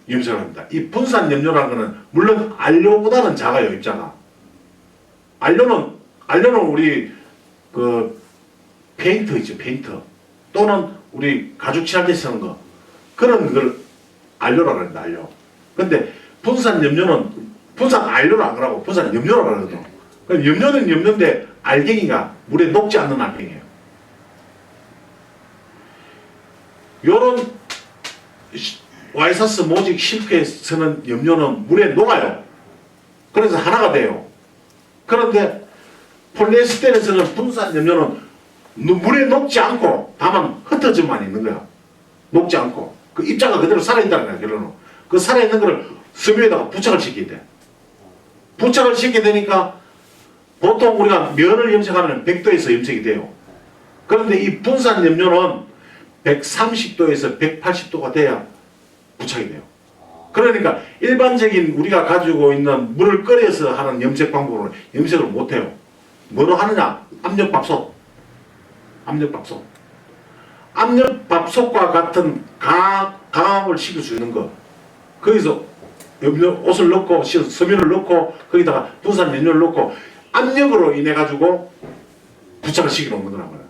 염색을 합니다. 이 분산 염료라는 거는 물론 알료보다는 작아요. 입자가. 알료는 우리 그 페인트 있죠. 페인트. 또는 우리 가죽 칠할 때 쓰는 거. 그런 걸 알료라고 합니다. 알료. 근데 분산 염료는 분산 알료로 안 그러고 분산 염료라고 그러거든요. 그럼 염료는 염료인데 알갱이가 물에 녹지 않는 알팽이에요. 요런 와이사스 모직 실크에서는 염료는 물에 녹아요. 그래서 하나가 돼요. 그런데 폴리에스테르에서는 분산 염료는 물에 녹지 않고 다만 흩어져만 있는 거야. 녹지 않고 그 입자가 그대로 살아있다는 거야. 결론은 그 살아있는 거를 섬유에다가 부착을 시키게 돼. 부착을 시키게 되니까 보통 우리가 면을 염색하면 100도에서 염색이 돼요. 그런데 이 분산 염료는 130도에서 180도가 돼야 부착이 돼요. 그러니까 일반적인 우리가 가지고 있는 물을 끓여서 하는 염색 방법으로는 염색을 못해요. 뭐로 하느냐? 압력밥솥. 압력밥솥. 압력밥솥과 같은 강함을 시킬 수 있는 거. 거기서 옷을 넣고 섬유를 넣고 거기다가 분산 염료를 넣고 압력으로 인해 가지고 부착을 시켜 놓은 거란 말이야.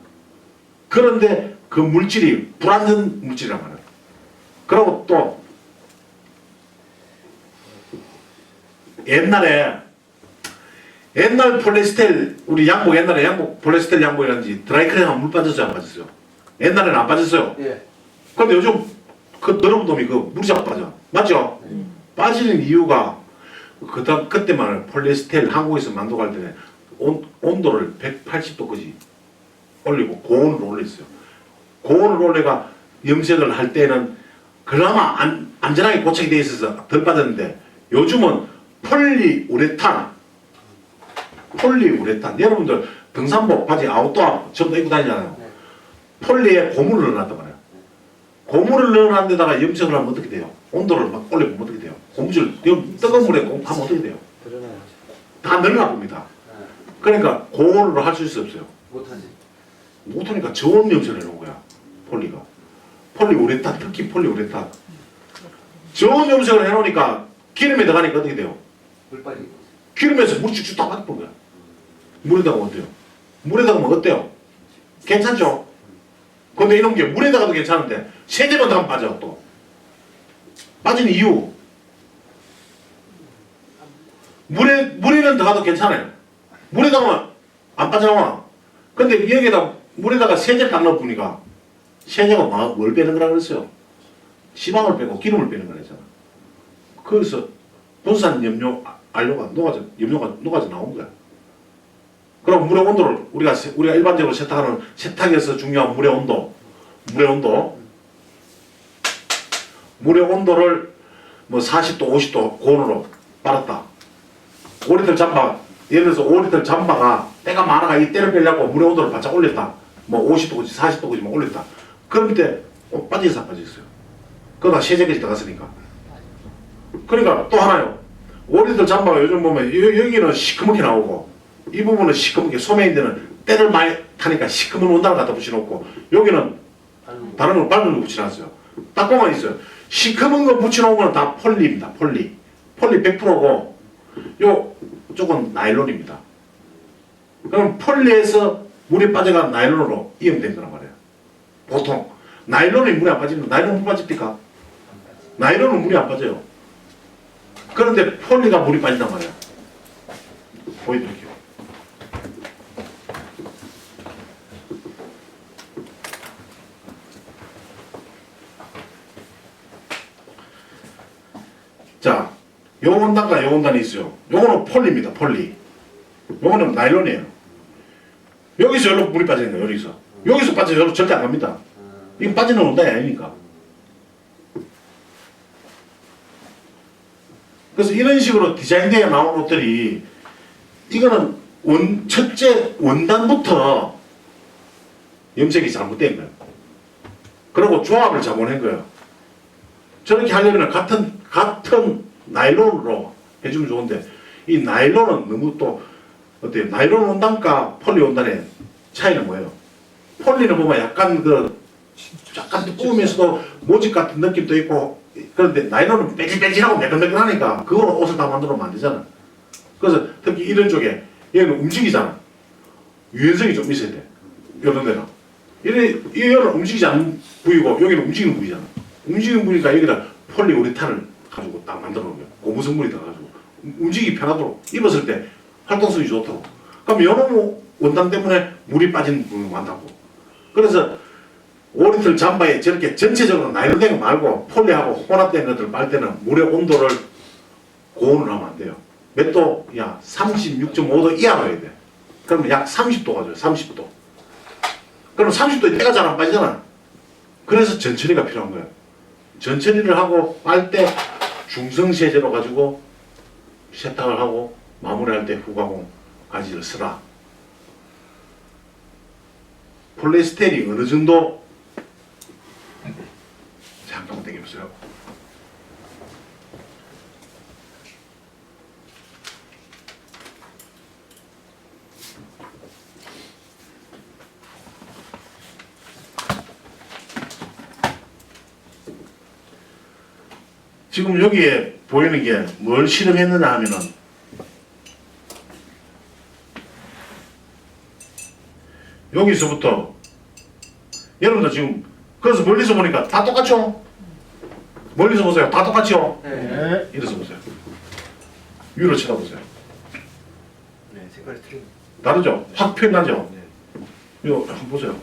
그런데 그 물질이 불완전 물질이란 말이야. 그리고 또 옛날 폴리에스텔 우리 양복 옛날에 양복 폴리에스텔 양복이라든지 드라이클리닝하면 물 빠졌어요 안 빠졌어요? 옛날에는 안 빠졌어요. 예. 근데 요즘 그 더러운 놈이 그 물이 자꾸 빠져. 맞죠? 빠지는 이유가 그때만 폴리에스텔 한국에서 만들어갈 때는 온도를 180도까지 올리고 고온으로 올렸어요. 고온으로 올려가 염색을 할 때는 그나마 안전하게 고착이 되어 있어서 덜 빠졌는데 요즘은 폴리우레탄 여러분들 등산복 바지 아웃도어 전부 입고 다니잖아요. 네. 폴리에 고무를 넣어놨단 말이에요. 고무를 넣어놨는 데다가 염색을 하면 어떻게 돼요? 온도를 막 올리면 어떻게 돼요? 고무줄 뜨거운 물에 하면 어떻게 돼요? 다 늘어납니다. 그러니까 고온으로 할 수 있어 없어요? 못하지. 못하니까 저온 염색을 해놓은 거야. 폴리가 폴리우레탄 특히 폴리우레탄 저온 염색을 해놓으니까 기름에 들어가니까 어떻게 돼요? 물 빠지고. 기름에서 물이 쭉쭉 다 빠져본 거야. 물에다가 어때요? 물에다가 뭐 어때요? 괜찮죠? 근데 이런 게 물에다가도 괜찮은데 세제만 더 하면 빠져 또. 빠지는 이유 물에는 들어가도 괜찮아요. 물에다가 안 빠져나와. 근데 여기에다 물에다가 세제를 딱 넣어보니까 세제가 뭘 빼는 거라 그랬어요? 지방을 빼고 기름을 빼는 거랬잖아. 거기서 분산 염료 안료가 염료가 녹아져 나온 거야. 그럼 물의 온도를 우리가 일반적으로 세탁하는 세탁에서 중요한 물의 온도를 뭐 40도, 50도 고온으로 빨았다. 5리터 잠바, 예를 들어서 5리터 잠바가 때가 많아가 이 때를 빼려고 물의 온도를 바짝 올렸다. 뭐 50도까지, 40도까지 막 올렸다. 그럼 그때 빠져있어, 안 빠져있어요? 그러다 세제까지 들어갔으니까. 그러니까 또 하나요. 5리터 잠바가 요즘 보면 여기는 시커멓게 나오고 이 부분은 시커멓게 소매인 데는 때를 많이 타니까 시커먼 원단을 갖다 붙여놓고 여기는 다른 걸 밝은 거 붙여놨어요. 딱 보면 있어요. 시커먼 거 붙여놓은 거는 다 폴리입니다. 폴리 100%고 요 쪽은 나일론입니다. 그럼 폴리에서 물이 빠져간 나일론으로 이용된 거란 말이에요. 보통 나일론이 물에 안 빠지면 나일론 물 빠집니까? 나일론은 물이 안 빠져요. 그런데 폴리가 물이 빠진단 말이에요. 보여드릴게요. 자, 요 원단과 요 원단이 있어요. 요거는 폴리입니다. 폴리. 요거는 나일론이에요. 여기서 여기로 물이 빠지는 거예요. 여기서 빠져 여기로 절대 안 갑니다. 이거 빠지는 원단이 아니니까. 그래서 이런 식으로 디자인되어 나온 옷들이 이거는 첫째 원단부터 염색이 잘못된 거예요. 그리고 조합을 잘못한 거예요. 저렇게 하려면 같은 나일론으로 해주면 좋은데 이 나일론은 너무 또 어때요? 나일론 원단과 폴리 원단의 차이는 뭐예요? 폴리는 보면 약간 두꺼우면서도 모직 같은 느낌도 있고 그런데 나일론은 빼질빼질하고 매끈매끈하니까 그거로 옷을 다 만들어면 안 되잖아. 그래서 특히 이런 쪽에 얘는 움직이잖아. 유연성이 좀 있어야 돼. 이런 데는 이거는 움직이지 않는 부위고 여기는 움직이는 부위잖아. 움직이는 부위니까 여기다 폴리우레탄을 가지고 딱 만들어 놓은 거야. 고무 성분이 다 가지고 움직이기 편하도록 입었을 때 활동성이 좋도록. 그럼 이런 원단 때문에 물이 빠지는 부분이 많다고. 그래서 오리털 잠바에 저렇게 전체적으로 나일된 거 말고 폴리하고 혼합된 것들 빨 때는 물의 온도를 고온을 하면 안 돼요. 몇 도? 야 36.5도 이하로 해야 돼. 그러면 약 30도가 돼요. 30도. 그럼 30도에 때가 잘 안 빠지잖아. 그래서 전처리가 필요한 거예요. 전처리를 하고 빨 때 중성세제로 가지고 세탁을 하고 마무리할 때 후가공 가지를 쓰라. 폴리에스테린이 어느 정도 잠깐만 당겨보세요. 지금 여기에 보이는 게 뭘 실험했느냐 하면은 여기서부터 여러분들 지금 그래서 멀리서 보니까 다 똑같죠? 멀리서 보세요. 다 똑같죠? 네. 이래서 보세요. 위로 쳐다보세요. 네, 색깔이 틀린. 다르죠? 확 표현나죠? 네. 이거 한번 보세요.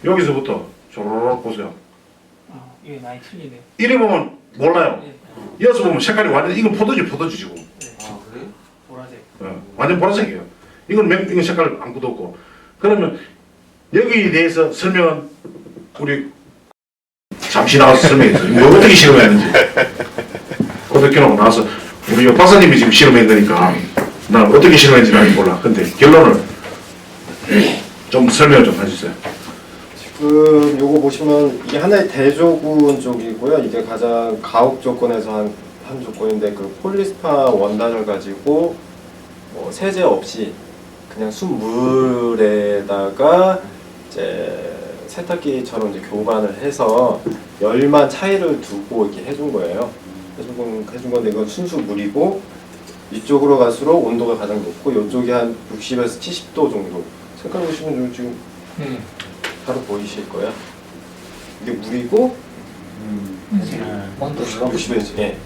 여기서부터 조로록 보세요. 이게 많이 틀리네요. 이래 보면 몰라요. 네. 여기서 보면 색깔이 완전 이건 포도주 지금. 아 그래요? 보라색. 완전 보라색이에요. 이건 색깔 안 굳었고. 그러면 여기에 대해서 설명은 우리 잠시 나와서 설명했어요. 이거 어떻게 실험했는지. 어떻게 나와서 우리 박사님이 지금 실험한 거니까 난 어떻게 실험했는지 는 몰라. 근데 결론을 좀 설명 좀 해주세요. 지금 요거 보시면 이게 하나의 대조군 쪽이고요. 이게 가장 가혹 조건에서 한 조건인데 그 폴리스타 원단을 가지고 세제 없이 그냥 순물에다가 이제 세탁기처럼 이제 교반을 해서 열만 차이를 두고 이렇게 해준 거예요. 해준 건데 이건 순수 물이고 이쪽으로 갈수록 온도가 가장 높고 이쪽이 한 60에서 70도 정도. 색깔 보시면 지금 바로 보이실 거예요. 이게 물이고 원도가 90에서 예,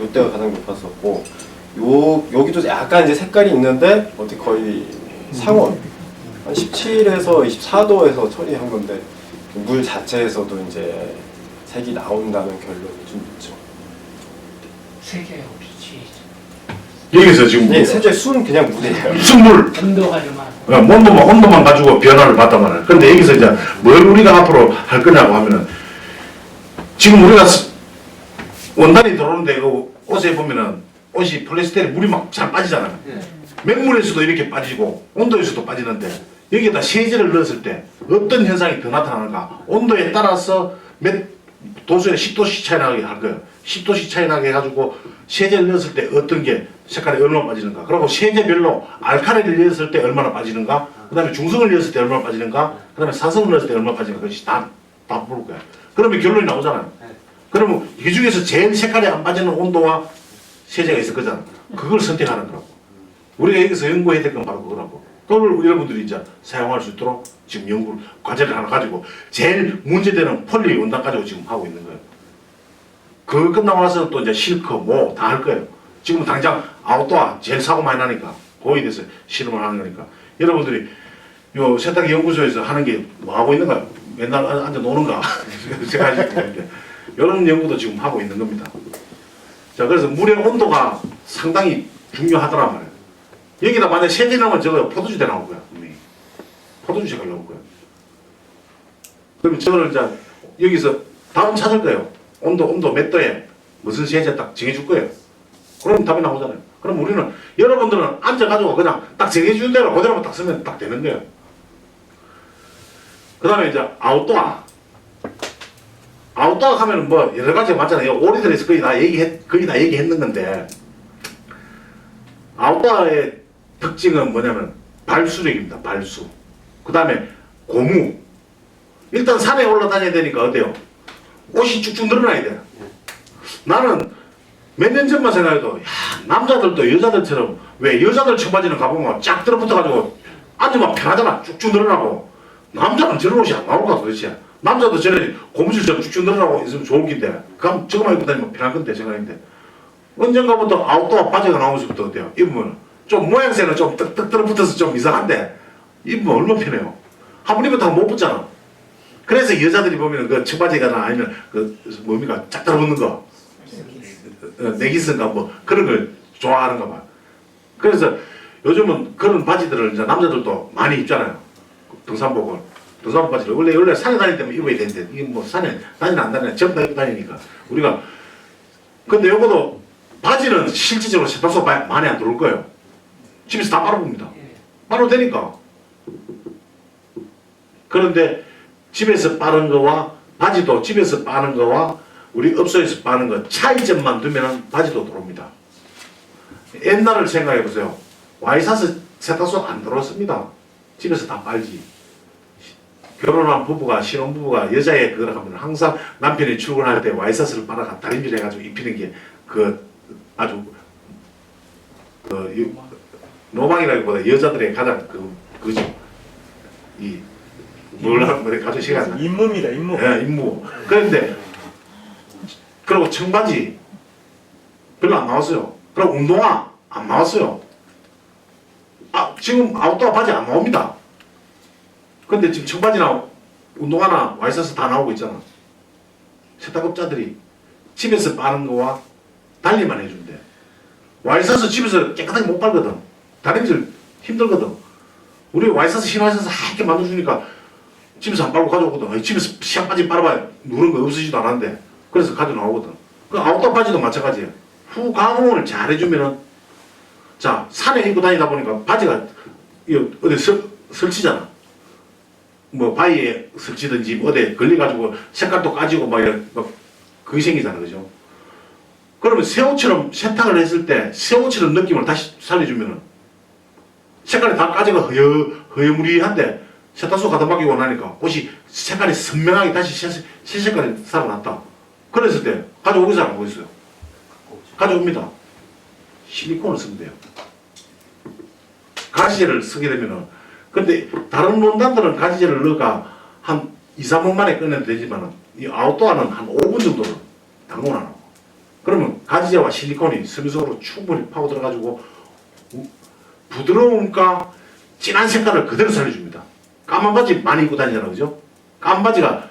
요때가 가장 높았었고 여기도 약간 이제 색깔이 있는데 어떻게 거의 상온 한 17에서 24도에서 처리한 건데 물 자체에서도 이제 색이 나온다는 결론이 좀 있죠. 세계의 빛이 여기서 지금 예, 세제 순 그냥 물이에요. 순물 온도가지만 온도만 가지고 변화를 봤단 말이에요. 근데 여기서 이제 뭘 우리가 앞으로 할 거냐고 하면은 지금 우리가 원단이 들어오는데 그 옷에 보면은 옷이 폴리에스테린 물이 막 잘 빠지잖아요. 맹물에서도 이렇게 빠지고 온도에서도 빠지는데 여기에다 세제를 넣었을 때 어떤 현상이 더 나타나는가? 온도에 따라서 몇 도수에 10도씩 차이 나게 할 거예요. 10도씩 차이 나게 해가지고 세제를 넣었을 때 어떤 게 색깔이 얼마나 빠지는가? 그리고 세제별로 알칼리를 넣었을 때 얼마나 빠지는가? 그 다음에 중성을 넣었을 때 얼마나 빠지는가? 그 다음에 산성을 넣었을 때 얼마나 빠지는가? 그것이 다 볼 거야. 그러면 결론이 나오잖아요. 그러면 이 중에서 제일 색깔이 안 빠지는 온도와 세제가 있을 거잖아. 그걸 선택하는 거라고. 우리가 여기서 연구해야 될 건 바로 그거라고. 그걸 여러분들이 이제 사용할 수 있도록 지금 연구 과제를 하나 가지고 제일 문제되는 폴리 원단 가지고 지금 하고 있는 거예요. 그거 끝나고 나서는 또 이제 실크 뭐 다 할 거예요. 지금 당장 아웃도어 제일 사고 많이 나니까 거기에 대해서 실험을 하는 거니까 여러분들이 요 세탁기 연구소에서 하는 게 뭐 하고 있는 거야? 맨날 앉아 노는가? 생각하실 텐데 이런 연구도 지금 하고 있는 겁니다. 자, 그래서 물의 온도가 상당히 중요하더란 말이에요. 여기다 만약에 세제 넣으면 저거 포도주대 나올 거야. 분명히. 포도주 색깔 나올 거야. 그럼 저거를 이제 여기서 답은 찾을 거예요. 온도 몇 도에 무슨 세제 딱 정해줄 거예요. 그럼 답이 나오잖아요. 그럼 우리는 여러분들은 앉아가지고 그냥 딱 정해준 대로 그대로만 딱 쓰면 딱 되는 거예요. 그 다음에 이제 아웃도어 하면은 뭐 여러 가지가 많잖아요. 오리들에서 거의 다 얘기했는 건데 아웃도어의 특징은 뭐냐면 발수력입니다. 발수. 그 다음에 고무. 일단 산에 올라다녀야 되니까 어때요? 옷이 쭉쭉 늘어나야 돼. 나는 몇 년 전만 생각해도 야, 남자들도 여자들처럼 왜 여자들 청바지는 가보면 쫙 들어붙어가지고 앉으면 편하잖아. 쭉쭉 늘어나고. 남자는 저런 옷이 안 나올까 도대체. 남자도 저래 고무줄처럼 쭉쭉 늘어나고 있으면 좋을 긴데 그럼 저거만 입고 다니면 편할 건데 생각했는데 언젠가부터 아웃도어 바지가 나오면서부터 어때요? 입으면 좀 모양새는 좀 뜩뜩 들어붙어서 좀 이상한데 입으면 얼마나 편해요. 한 번 입었다가 못 붙잖아. 그래서 여자들이 보면 그 청바지가 아니면 그 뭡니까 짝 달라붙는 거 내기스인가 뭐 그런 걸 좋아하는가 봐. 그래서 요즘은 그런 바지들을 이제 남자들도 많이 입잖아요. 등산복을. 등산복 바지를 원래 산에 다닐 때만 입어야 되는데 이게 뭐 산에 다니나 안 다니나 전부 다 입고 다니니까 우리가 근데 요거도 바지는 실질적으로 세탁소 많이 안 들어올 거예요. 집에서 다 빨아봅니다. 빨아도 되니까. 그런데 집에서 빠는 거와 바지도 집에서 빠는 거와 우리 업소에서 빠는 거 차이점만 두면 바지도 들어옵니다. 옛날을 생각해 보세요. 와이사스 세탁소 안 들어왔습니다. 집에서 다 빨지. 결혼한 부부가 신혼부부가 여자의 그걸 하면 항상 남편이 출근할 때 와이사스를 빨아가 다림질 해가지고 입히는 게 그 아주 그 로망이라기보다 여자들의 가장 그죠. 이 뭘라 가지고 시간 나. 임무입니다, 임무. 예, 임무. 그런데 그리고 청바지 별로 안 나왔어요. 그리고 운동화 안 나왔어요. 아 지금 아웃도어 바지 안 나옵니다. 근데 지금 청바지나 운동화나 와이셔츠 다 나오고 있잖아. 세탁업자들이 집에서 빠는 거와 달리만 해준대. 와이셔츠 집에서 깨끗하게 못 빨거든. 다림질 힘들거든. 우리 와이셔츠 신화셔츠 하얗게 만들어주니까 집에서 안 빨고 가져오거든. 집에서 시한 바지 빨아봐야 누른 거 없으지도 않았는데 그래서 가져 나오거든. 그 아웃도어 바지도 마찬가지예요. 후 가공을 잘 해주면은 자 산에 입고 다니다 보니까 바지가 어디 설치잖아. 뭐 바위에 설치든지 어디 걸려가지고 색깔도 까지고 막 그게 생기잖아, 그죠? 그러면 새 옷처럼 세탁을 했을 때 새 옷처럼 느낌을 다시 살려주면은 색깔이 다 까지고 허여무리한데 세탁소 가다 맡기고 나니까 옷이 색깔이 선명하게 다시 새 색깔이 살아났다. 그랬을 때 가져오기 잘 안 보겠어요. 가져옵니다. 실리콘을 쓰면 돼요. 가지젤을 쓰게 되면은 근데 다른 원단들은 가지젤을 넣어가 한 2, 3분 만에 꺼내도 되지만은 이 아웃도어는 한 5분 정도는 당분 안 하고 그러면 가지젤과 실리콘이 섬유적으로 충분히 파고 들어가지고 부드러움과 진한 색깔을 그대로 살려줍니다. 까만 바지 많이 입고 다니잖아, 그죠? 까만 바지가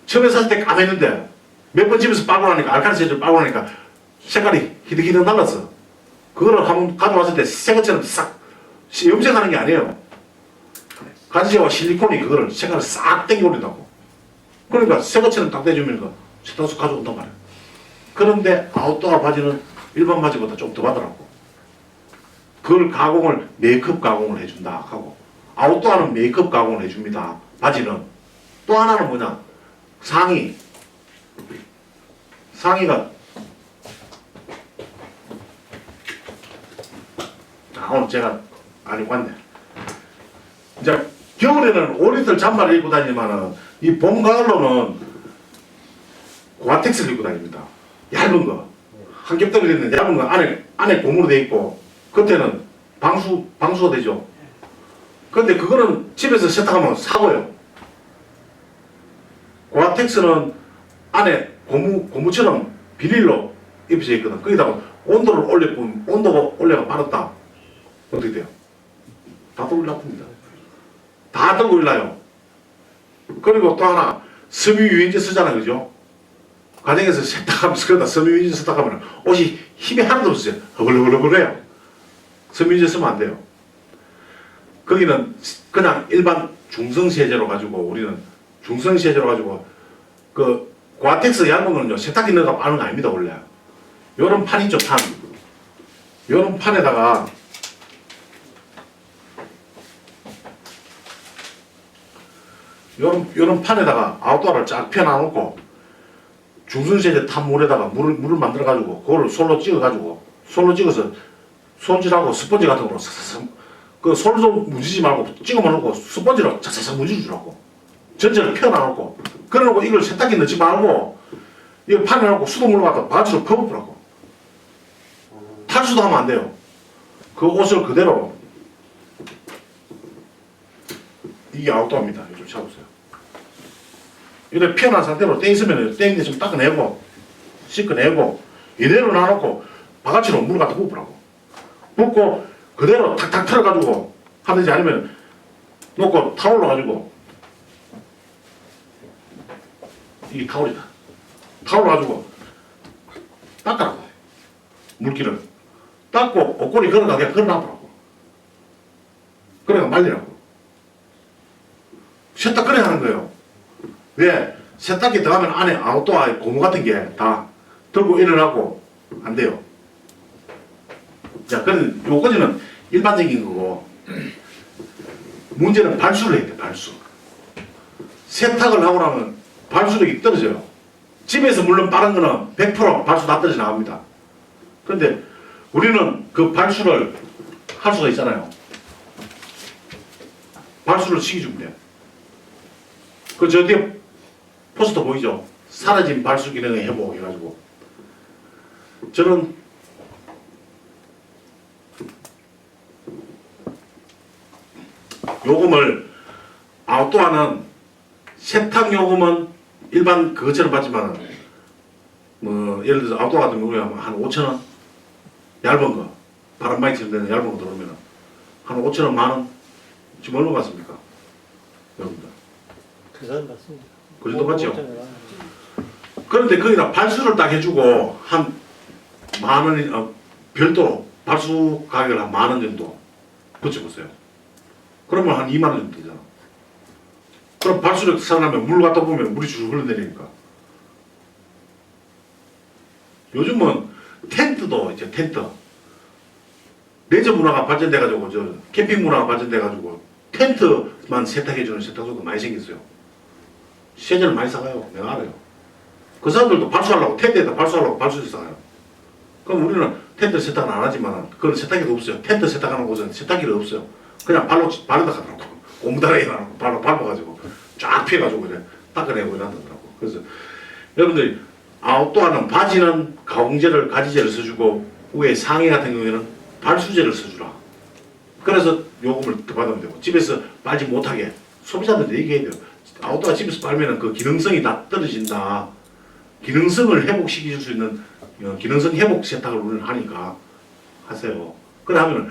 처음에 샀을 때 까맸는데 몇 번 집에서 빨고 나니까 알칼리세제를 빨고 나니까 색깔이 희득희득 날랐어. 그거를 한번 가져왔을 때 새 것처럼 싹 염색하는 게 아니에요. 가지와 실리콘이 그거를 색깔을 싹 땡겨 올린다고. 그러니까 새 것처럼 딱 대주면 세탁소 가져온단 말이에요. 그런데 아웃도어 바지는 일반 바지보다 좀 더 하더라고. 그걸 가공을 메이크업 가공을 해준다 하고 아웃도어는 메이크업 가공을 해줍니다. 바지는 또 하나는 뭐냐 상의가 오늘 제가 안 입고 왔네. 이제 겨울에는 5리터 잠바를 입고 다니지만은 이 봄 가을로는 고아텍스를 입고 다닙니다. 얇은 거 한 겹덩이 있는 얇은 거 안에 고무로 돼 있고 겉에는 방수가 되죠. 근데 그거는 집에서 세탁하면 사고요. 고아텍스는 안에 고무처럼 비닐로 입혀져 있거든. 거기다가 온도를 올려보면 온도가 올려가 빠르다. 어떻게 돼요? 다 들고 일납니다. 다 들고 일나요. 그리고 또 하나 섬유유연제 쓰잖아요, 그죠? 가정에서 세탁하면서 그러다 섬유유연제 세탁하면 옷이 힘이 하나도 없어요. 허벌허벌해요. 섬유유연제 쓰면 안 돼요. 거기는 그냥 일반 중성세제로 가지고 우리는 중성세제로 가지고 그 고아텍스 얇은 거는요 세탁기 넣어가 빠는 거 아닙니다 원래. 요런 판 있죠 판. 요런 판에다가 요런 판에다가 아웃도어를 쫙 펴놔놓고 중성세제 탄 물에다가 물을 만들어 가지고 그거를 솔로 찍어서 손질하고 스펀지 같은 거로 싹싹 그 솔도 문지지 말고 찍어만 놓고 스펀지로 싹싹 문지주라고 전체를 펴놔놓고 그래놓고 이걸 세탁기 넣지 말고 이걸 판에 놓고 수돗물로 갖다 바지로 퍼부으라고. 탈수도 하면 안 돼요. 그 옷을 그대로 이게 아웃도어입니다. 좀 잡으세요. 이렇게 피어난 상태로 떼 있으면 떼인데 좀 닦아내고 씻어내고 이대로 놔놓고 바가지로 물 갖다 부으라고. 붓고 그대로 탁탁 털어가지고 하든지 아니면 놓고 타올로 가지고 이게 타올이다. 타올로 가지고 닦아라고. 물기를 닦고 옷걸이 걸어가게 걸어놔보라고. 그래가 말리라고. 세탁 그래 하는 거예요. 왜? 세탁기 들어가면 안에 아웃도어 고무 같은 게 다 들고 일어나고 안 돼요. 자, 그런 요거는 일반적인 거고, 문제는 발수를 해야 돼, 발수. 세탁을 하고 나면 발수력이 떨어져요. 집에서 물론 빠른 거는 100% 발수 다 떨어져 나갑니다. 그런데 우리는 그 발수를 할 수가 있잖아요. 발수를 시켜주면 돼요. 그 저 뒤에 포스터 보이죠? 사라진 발수 기능의 회복 해가지고. 저는 요금을 아웃도어는 세탁 요금은 일반 그것처럼 받지만 뭐 예를 들어서 아웃도어 같은 경우에 한 5,000원 얇은 거 바람막이처럼 되는 얇은 거 들어오면 한 5,000원 만원 지금 얼마 받습니까? 여러분들 그 사람 맞습니다. 그 정도 받죠? 그런데 거기다 발수를 딱 해주고 한 만원이 별도로 발수 가격을 한 만원 정도 붙여보세요. 그러면 한 2만 원 정도 되잖아. 그럼 발수력 살아나면 물 갖다 보면 물이 줄줄 흘러내리니까. 요즘은 텐트도 이제 텐트 레저 문화가 발전돼가지고 저 캠핑 문화가 발전돼가지고 텐트만 세탁해주는 세탁소도 많이 생겼어요. 세제를 많이 사가요. 내가 알아요. 그 사람들도 발수하려고 텐트에다 발수하려고 발수를 사가요. 그럼 우리는 텐트 세탁은 안 하지만 그건 세탁기도 없어요. 텐트 세탁하는 곳은 세탁기도 없어요. 그냥 발로다 가더라고. 옹달아에 놔놓고 발로 밟아가지고 쫙 피해가지고 그래 닦아내고 이러더라고. 그래서 여러분들이 아웃도어는 바지는 가공제를 가지제를 써주고 위에 상의 같은 경우에는 발수제를 써주라. 그래서 요금을 더 받으면 되고 집에서 빨지 못하게 소비자들한테 얘기해야 돼요. 아웃도어 집에서 빨면은 그 기능성이 다 떨어진다. 기능성을 회복시킬 수 있는 기능성 회복 세탁을 우리는 하니까 하세요. 그래 하면은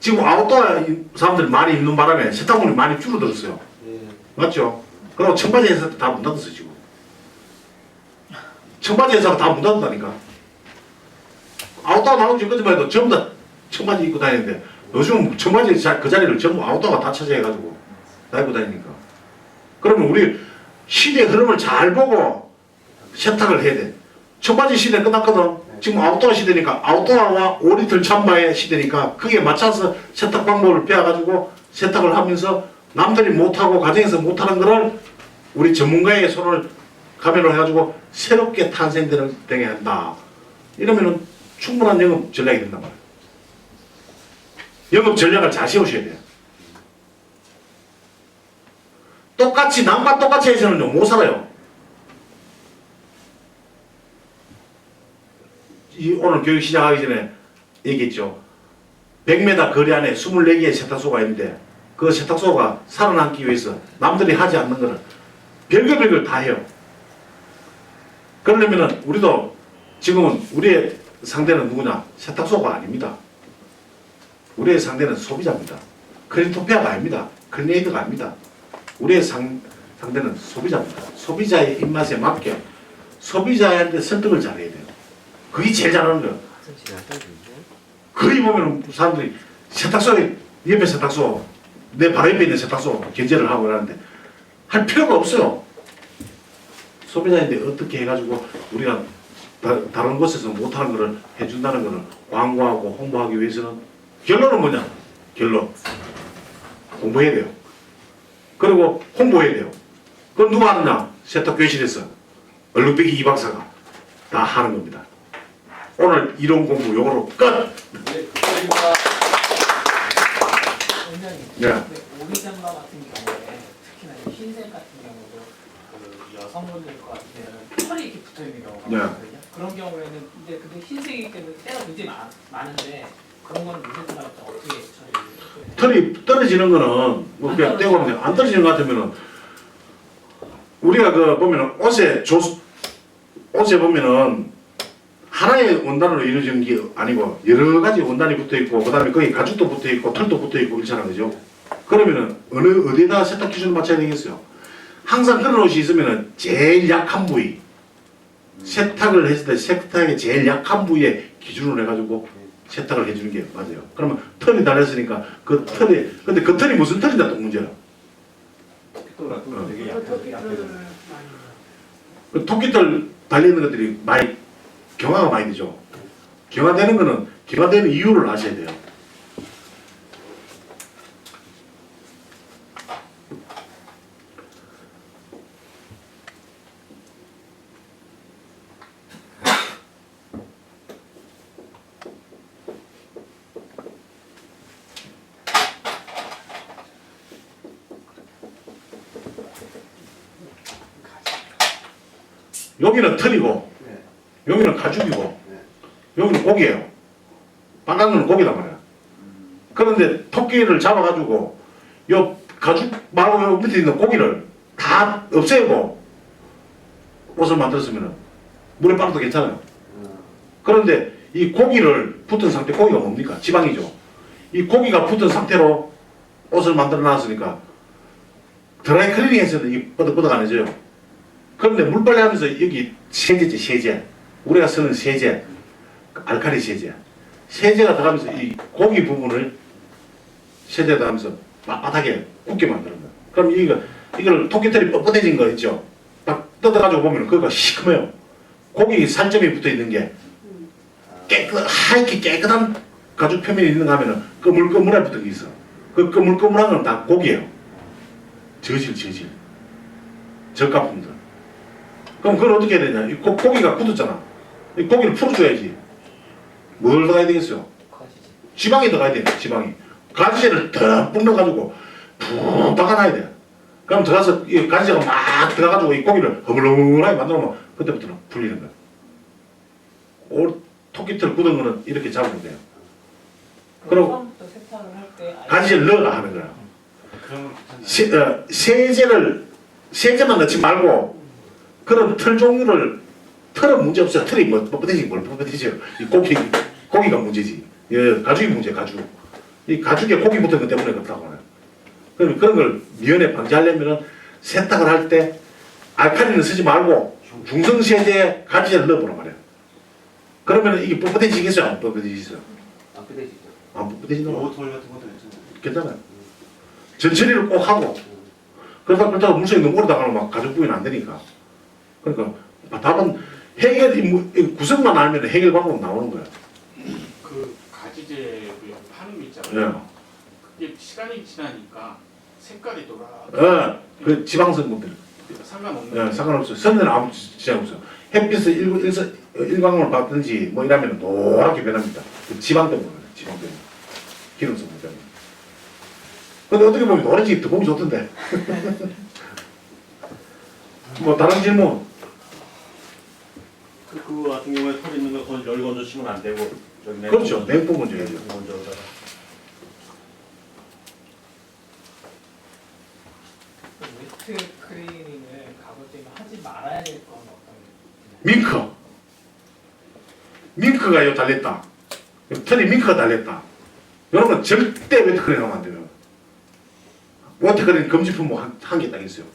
지금 아웃도어 사람들이 많이 입는 바람에 세탁물이 많이 줄어들었어요. 예. 맞죠? 그리고 청바지 회사 다 문 닫았어요 지금. 청바지 회사가 다 문 닫았다니까. 아웃도어 나온 지 그때만 해도 전부 다 청바지 입고 다니는데 요즘 청바지 그 자리를 전부 아웃도어가 다 차지해가지고 다 입고 다니니까. 그러면 우리 시대 흐름을 잘 보고 세탁을 해야 돼. 청바지 시대 끝났거든. 지금 아웃도어 시대니까 아웃도어와 5리터 잠바의 시대니까 그게 맞춰서 세탁 방법을 배워가지고 세탁을 하면서 남들이 못하고 가정에서 못하는 거를 우리 전문가의 손을 가면을 해가지고 새롭게 탄생되게 한다. 이러면은 충분한 영업 전략이 된단 말이에요. 영업 전략을 잘 세우셔야 돼요. 똑같이 남과 똑같이 해서는요 못 살아요. 오늘 교육 시작하기 전에 얘기했죠. 100m 거리 안에 24개의 세탁소가 있는데 그 세탁소가 살아남기 위해서 남들이 하지 않는 거는 별걸 다 해요. 그러려면은 우리도 지금은 우리의 상대는 누구냐? 세탁소가 아닙니다. 우리의 상대는 소비자입니다. 클린토피아가 아닙니다. 클린에이드가 아닙니다. 우리의 상대는 소비자입니다. 소비자의 입맛에 맞게 소비자한테 설득을 잘해야 돼요. 그게 제일 잘하는 거예요. 거의 보면 사람들이 세탁소에 옆에 세탁소 내 바로 옆에 있는 세탁소 견제를 하고 그러는데 할 필요가 없어요. 소비자인데 어떻게 해가지고 우리가 다른 곳에서 못하는 거를 해준다는 거를 광고하고 홍보하기 위해서는 결론은 뭐냐? 결론 공부해야 돼요. 그리고 홍보해야 돼요. 그건 누가 하느냐? 세탁교실에서 얼룩배기 이 박사가 다 하는 겁니다. 오늘 이론 공부 요거로 끝! 원장님, 네. 오리장마 같은 경우에 특히나 흰색 같은 경우도 그 여성분들 것 같은 경우는 털이 이렇게 붙어 있는 경우가 네. 많거든요. 그런 경우에는 이제 근데 흰색이기 때문에 때가 굉장히 많은데 그런 거는 무슨 말 어떻게 처리해요? 털이 떨어지는 거는 뭐 그냥 떼고 하면 안 떨어지는 것 같으면은 우리가 그 보면은 옷에 보면은 하나의 원단으로 이루어진 게 아니고 여러 가지 원단이 붙어 있고 그다음에 거기 가죽도 붙어 있고 털도 붙어 있고 이렇잖아요, 그죠? 그러면은 어디에다 세탁 기준을 맞춰야 되겠어요? 항상 그런 옷이 있으면은 제일 약한 부위, 세탁을 했을 때 세탁의 제일 약한 부위에 기준으로 해가지고 세탁을 해주는 게 맞아요. 그러면 털이 달렸으니까 그 털이, 근데 그 털이 무슨 털이냐 또 문제야. 또 같은 거 되게 약해서. 그 토끼털 달리는 것들이 많이 경화가 많이 되죠. 경화되는 거는 경화되는 이유를 아셔야 돼요. 여기는 털이고 네. 여기는 가죽이고 네. 여기는 고기예요. 빨간 거는 고기란 말이야. 그런데 토끼를 잡아가지고 요 가죽 말고 요 밑에 있는 고기를 다 없애고 옷을 만들었으면 물에 빨아도 괜찮아요. 그런데 이 고기를 붙은 상태, 고기가 뭡니까? 지방이죠. 이 고기가 붙은 상태로 옷을 만들어 놨으니까 드라이 클리닝에서는 이 뻐덕뻐덕안해져요. 그런데 물빨래 하면서 여기 세제지, 세제. 우리가 쓰는 세제, 알칼리 세제. 세제가 들어가면서 이 고기 부분을 세제가 들어가면서 바닥에 굳게 만드는 거야. 그럼 이걸 토끼털이 뻣뻣해진 거 있죠? 딱 뜯어가지고 보면 그거 시커매요. 고기 살점이 붙어 있는 게 하얗게 깨끗한 가죽 표면이 있는가 하면은 거물거물하게 붙은 게 있어. 그 거물거물한 건 다 고기예요. 저질. 저가품들. 그럼 그걸 어떻게 해야 되냐? 이 고기가 굳었잖아. 이 고기를 풀어줘야지. 뭘 넣어야 되겠어요? 지방이 들어가야 돼요. 지방이. 가지제를 더 뿜어가지고 푹 박아놔야 돼. 그럼 들어가서 이 가지제가 막 들어가가지고 이 고기를 허물허물하게 만들어놓으면 그때부터는 풀리는 거야. 토끼털 굳은 거는 이렇게 잡으면 돼요. 그리고 처음부터 세탁을 할 때 가지제를 넣어라 하는 거야. 그러면 괜찮아요. 세제만 넣지 말고 그런 털 종류를 털은 문제 없어요. 털이 뭐 뻣뻣해지긴 뭘 뻣뻣해져요. 이 고기가 문제지. 예, 가죽이 문제, 가죽. 이 가죽에 고기 붙은 것 때문에 그렇다고 해요. 그럼 그런 걸 미연에 방지하려면은 세탁을 할 때 알칼리는 쓰지 말고 중성 세제에 가지제를 넣어보란 말이에요. 그러면 이게 뻣뻣해지겠어요? 안 뻣뻣해지겠어요? 안 끄대지죠. 안 뻣뻣해진다. 오토일 같은 것도 괜찮아요. 괜찮아요. 전처리를 꼭 하고 그렇다고 물속에 너무 오래 나가면 막 가죽 부위는 안 되니까. 그러니까 답은 이 구성만 알면 해결 방법 나오는 거야. 그 가지제 파는 거 있잖아요. 예. 그게 시간이 지나니까 색깔이 돌아. 그 지방 성분들. 상관없는. 예, 상관없어요. 선에는 아무 지장 없어요. 햇빛을 일광을 받든지 뭐 이러면 노랗게 변합니다. 그 지방 때문에 그래요. 지방 때문에. 기름 성분 때문에. 근데 어떻게 보면 노란색이 더 보기 좋던데. 뭐 다른 질문? 그거 같은 경우에 털 있는 거 열 건져 치면 안 되고 저기 그렇죠. 냉포 먼저 해야죠. 먼저다가 웨스트 클리닝을 가급적이면 하지 말아야 될 건 어떤 게 밍크가 요 달렸다. 털이 밍크가 달렸다. 이런 건 절대 웨트크린 하면 안 돼요. 웨트크린 금지 품목 한 개 딱 있어요.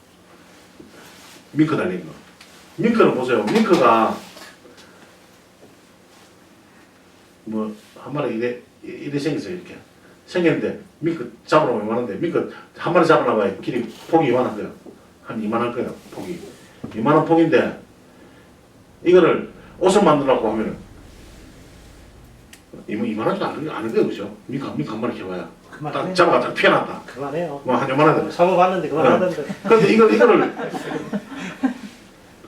밍크 달린 거. 밍크는 보세요. 밍크가 뭐 한 마리 이래 생겼어요. 이렇게 생겼는데 밍크 잡으려면 이만한데 밍크 한 마리 잡으려면 길이 폭이 이만한 거예요. 한 이만할 거예요. 폭이 이만한 폭인데 이거를 옷을 만들라고 하면은 이만하지도 않은 거예요. 그죠? 밍크 한 마리 키워야 딱 잡아가 피어났다. 그만해요. 뭐 한 요만한데. 사고봤는데 그만하던데. 근데 이거를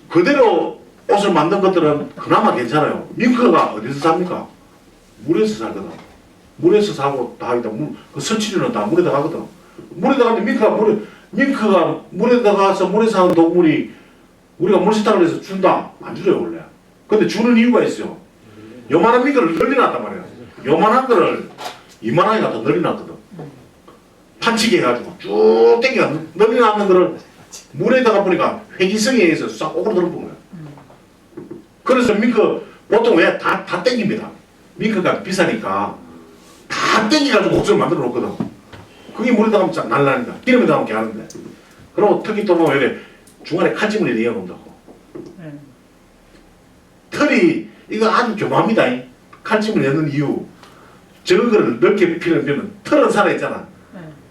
그대로 옷을 만든 것들은 그나마 괜찮아요. 밍크가 어디서 삽니까? 물에서 살거든. 물에서 사고 다 하기다. 그 설치류는 다 물에 들어가거든. 물에 들어가는데 밍크가 물에 들어가서 물에 사는 동물이 우리가 물세탁을 해서 준다? 안 주죠 원래. 근데 주는 이유가 있어요. 요만한 밍크를 널리놨단 말이에요. 요만한 거를 이만하게 갖다 널리놨거든. 판치기 해가지고 쭉 땡겨 널리놨는 거를 물에다가 보니까 회기성에 의해서 싹 오그라들어본 거야. 그래서 밍크 보통 왜 다 땡깁니다. 밍크가 비싸니까 다 땡겨가지고 옷을 만들어 놓거든. 그게 물에다 가면 쫙 날라니까. 기름에다 가면 개하는데. 그리고 특히 또 보면 이렇게 중간에 칼집을 이어 놓는다고. 털이 이거 아주 교묘합니다. 칼집을 내는 이유. 저거를 넓게 피면 털은 살아있잖아.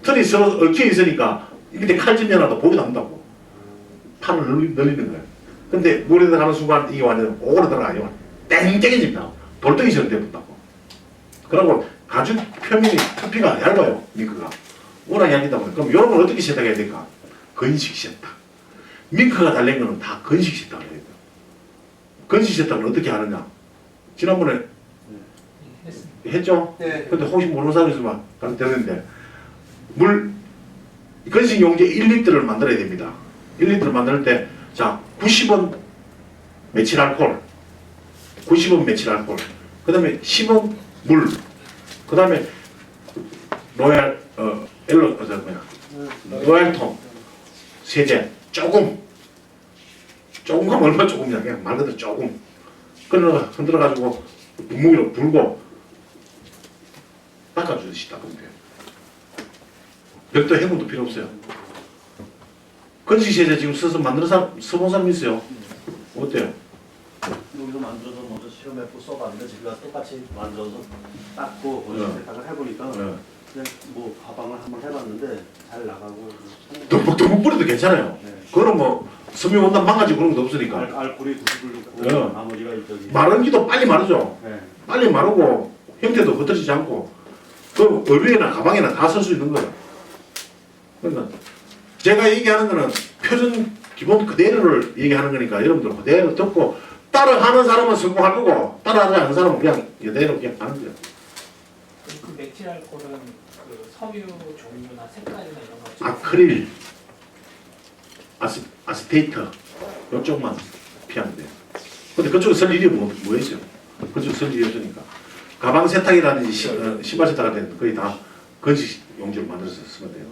털이 서로 얽혀 있으니까 이때 칼집 내놔도 보기도 한다고. 판을 늘리는 거야. 근데 물에 들어가는 순간 이게 완전 오래 들어가요. 땡땡해집니다. 돌덩이처럼 돼붙다고. 그리고 가죽 표면이 표피가 얇아요. 밍크가. 워낙 얇다 보니 그럼 이런 걸 어떻게 세탁해야 될까? 건식 세탁. 밍크가 달린 거는 다 건식 세탁을 해야 돼요. 건식 세탁을 어떻게 하느냐? 지난번에 했죠? 네. 근데 혹시 모르는 사람이 있으면 가르쳐드렸는데 물 건식 용제 1리터를 만들어야 됩니다. 1리터를 만들 때 자 90원 메칠 알코올 90원 메칠 알코올 그 다음에 10원 물 그 다음에 로얄 로얄통 세제 조금 하면 얼마 조금이야 그냥 말 그대로 조금 흔들어 가지고 분무기로 불고 닦아주듯이 닦으면 돼요. 별도 해군도 필요 없어요. 건식 세제 지금 써서 만드는 사람 써본 사람 있어요? 어때요? 여기서 만들어서 먼저 실험해보고 써봤는데 제가 똑같이 만들어서 닦고 건식 세탁을 해보니까 네. 그냥 뭐 가방을 한번 해봤는데 잘 나가고 듬뿍 뿌려도 괜찮아요. 네. 그거는 뭐 섬유 원단 망가지고 그런 것도 없으니까. 알코올이 90을 넣고 네. 나머지가 저기 마른기도 빨리 마르죠. 네. 빨리 마르고 형태도 흐트러지지 않고 그 의류에나 가방에나 다 쓸 수 있는 거예요. 그러니까 제가 얘기하는 거는 표준 기본 그대로를 얘기하는 거니까 여러분들 그대로 듣고 따라하는 사람은 성공할 거고 따라하지 않는 사람은 그냥 이대로 그냥 가는 거예요. 그 메틸 알코올은 그 섬유 종류나 색깔이나 이런 거 아크릴, 아스테이트 이쪽만 피하면 돼요. 근데 그쪽에 쓸 일이 뭐 있어요? 그쪽에 쓸 일이 없으니까 가방 세탁이라든지 신발 세탁할 때는 거의 다 건식 용지로 만들어서 쓰면 돼요.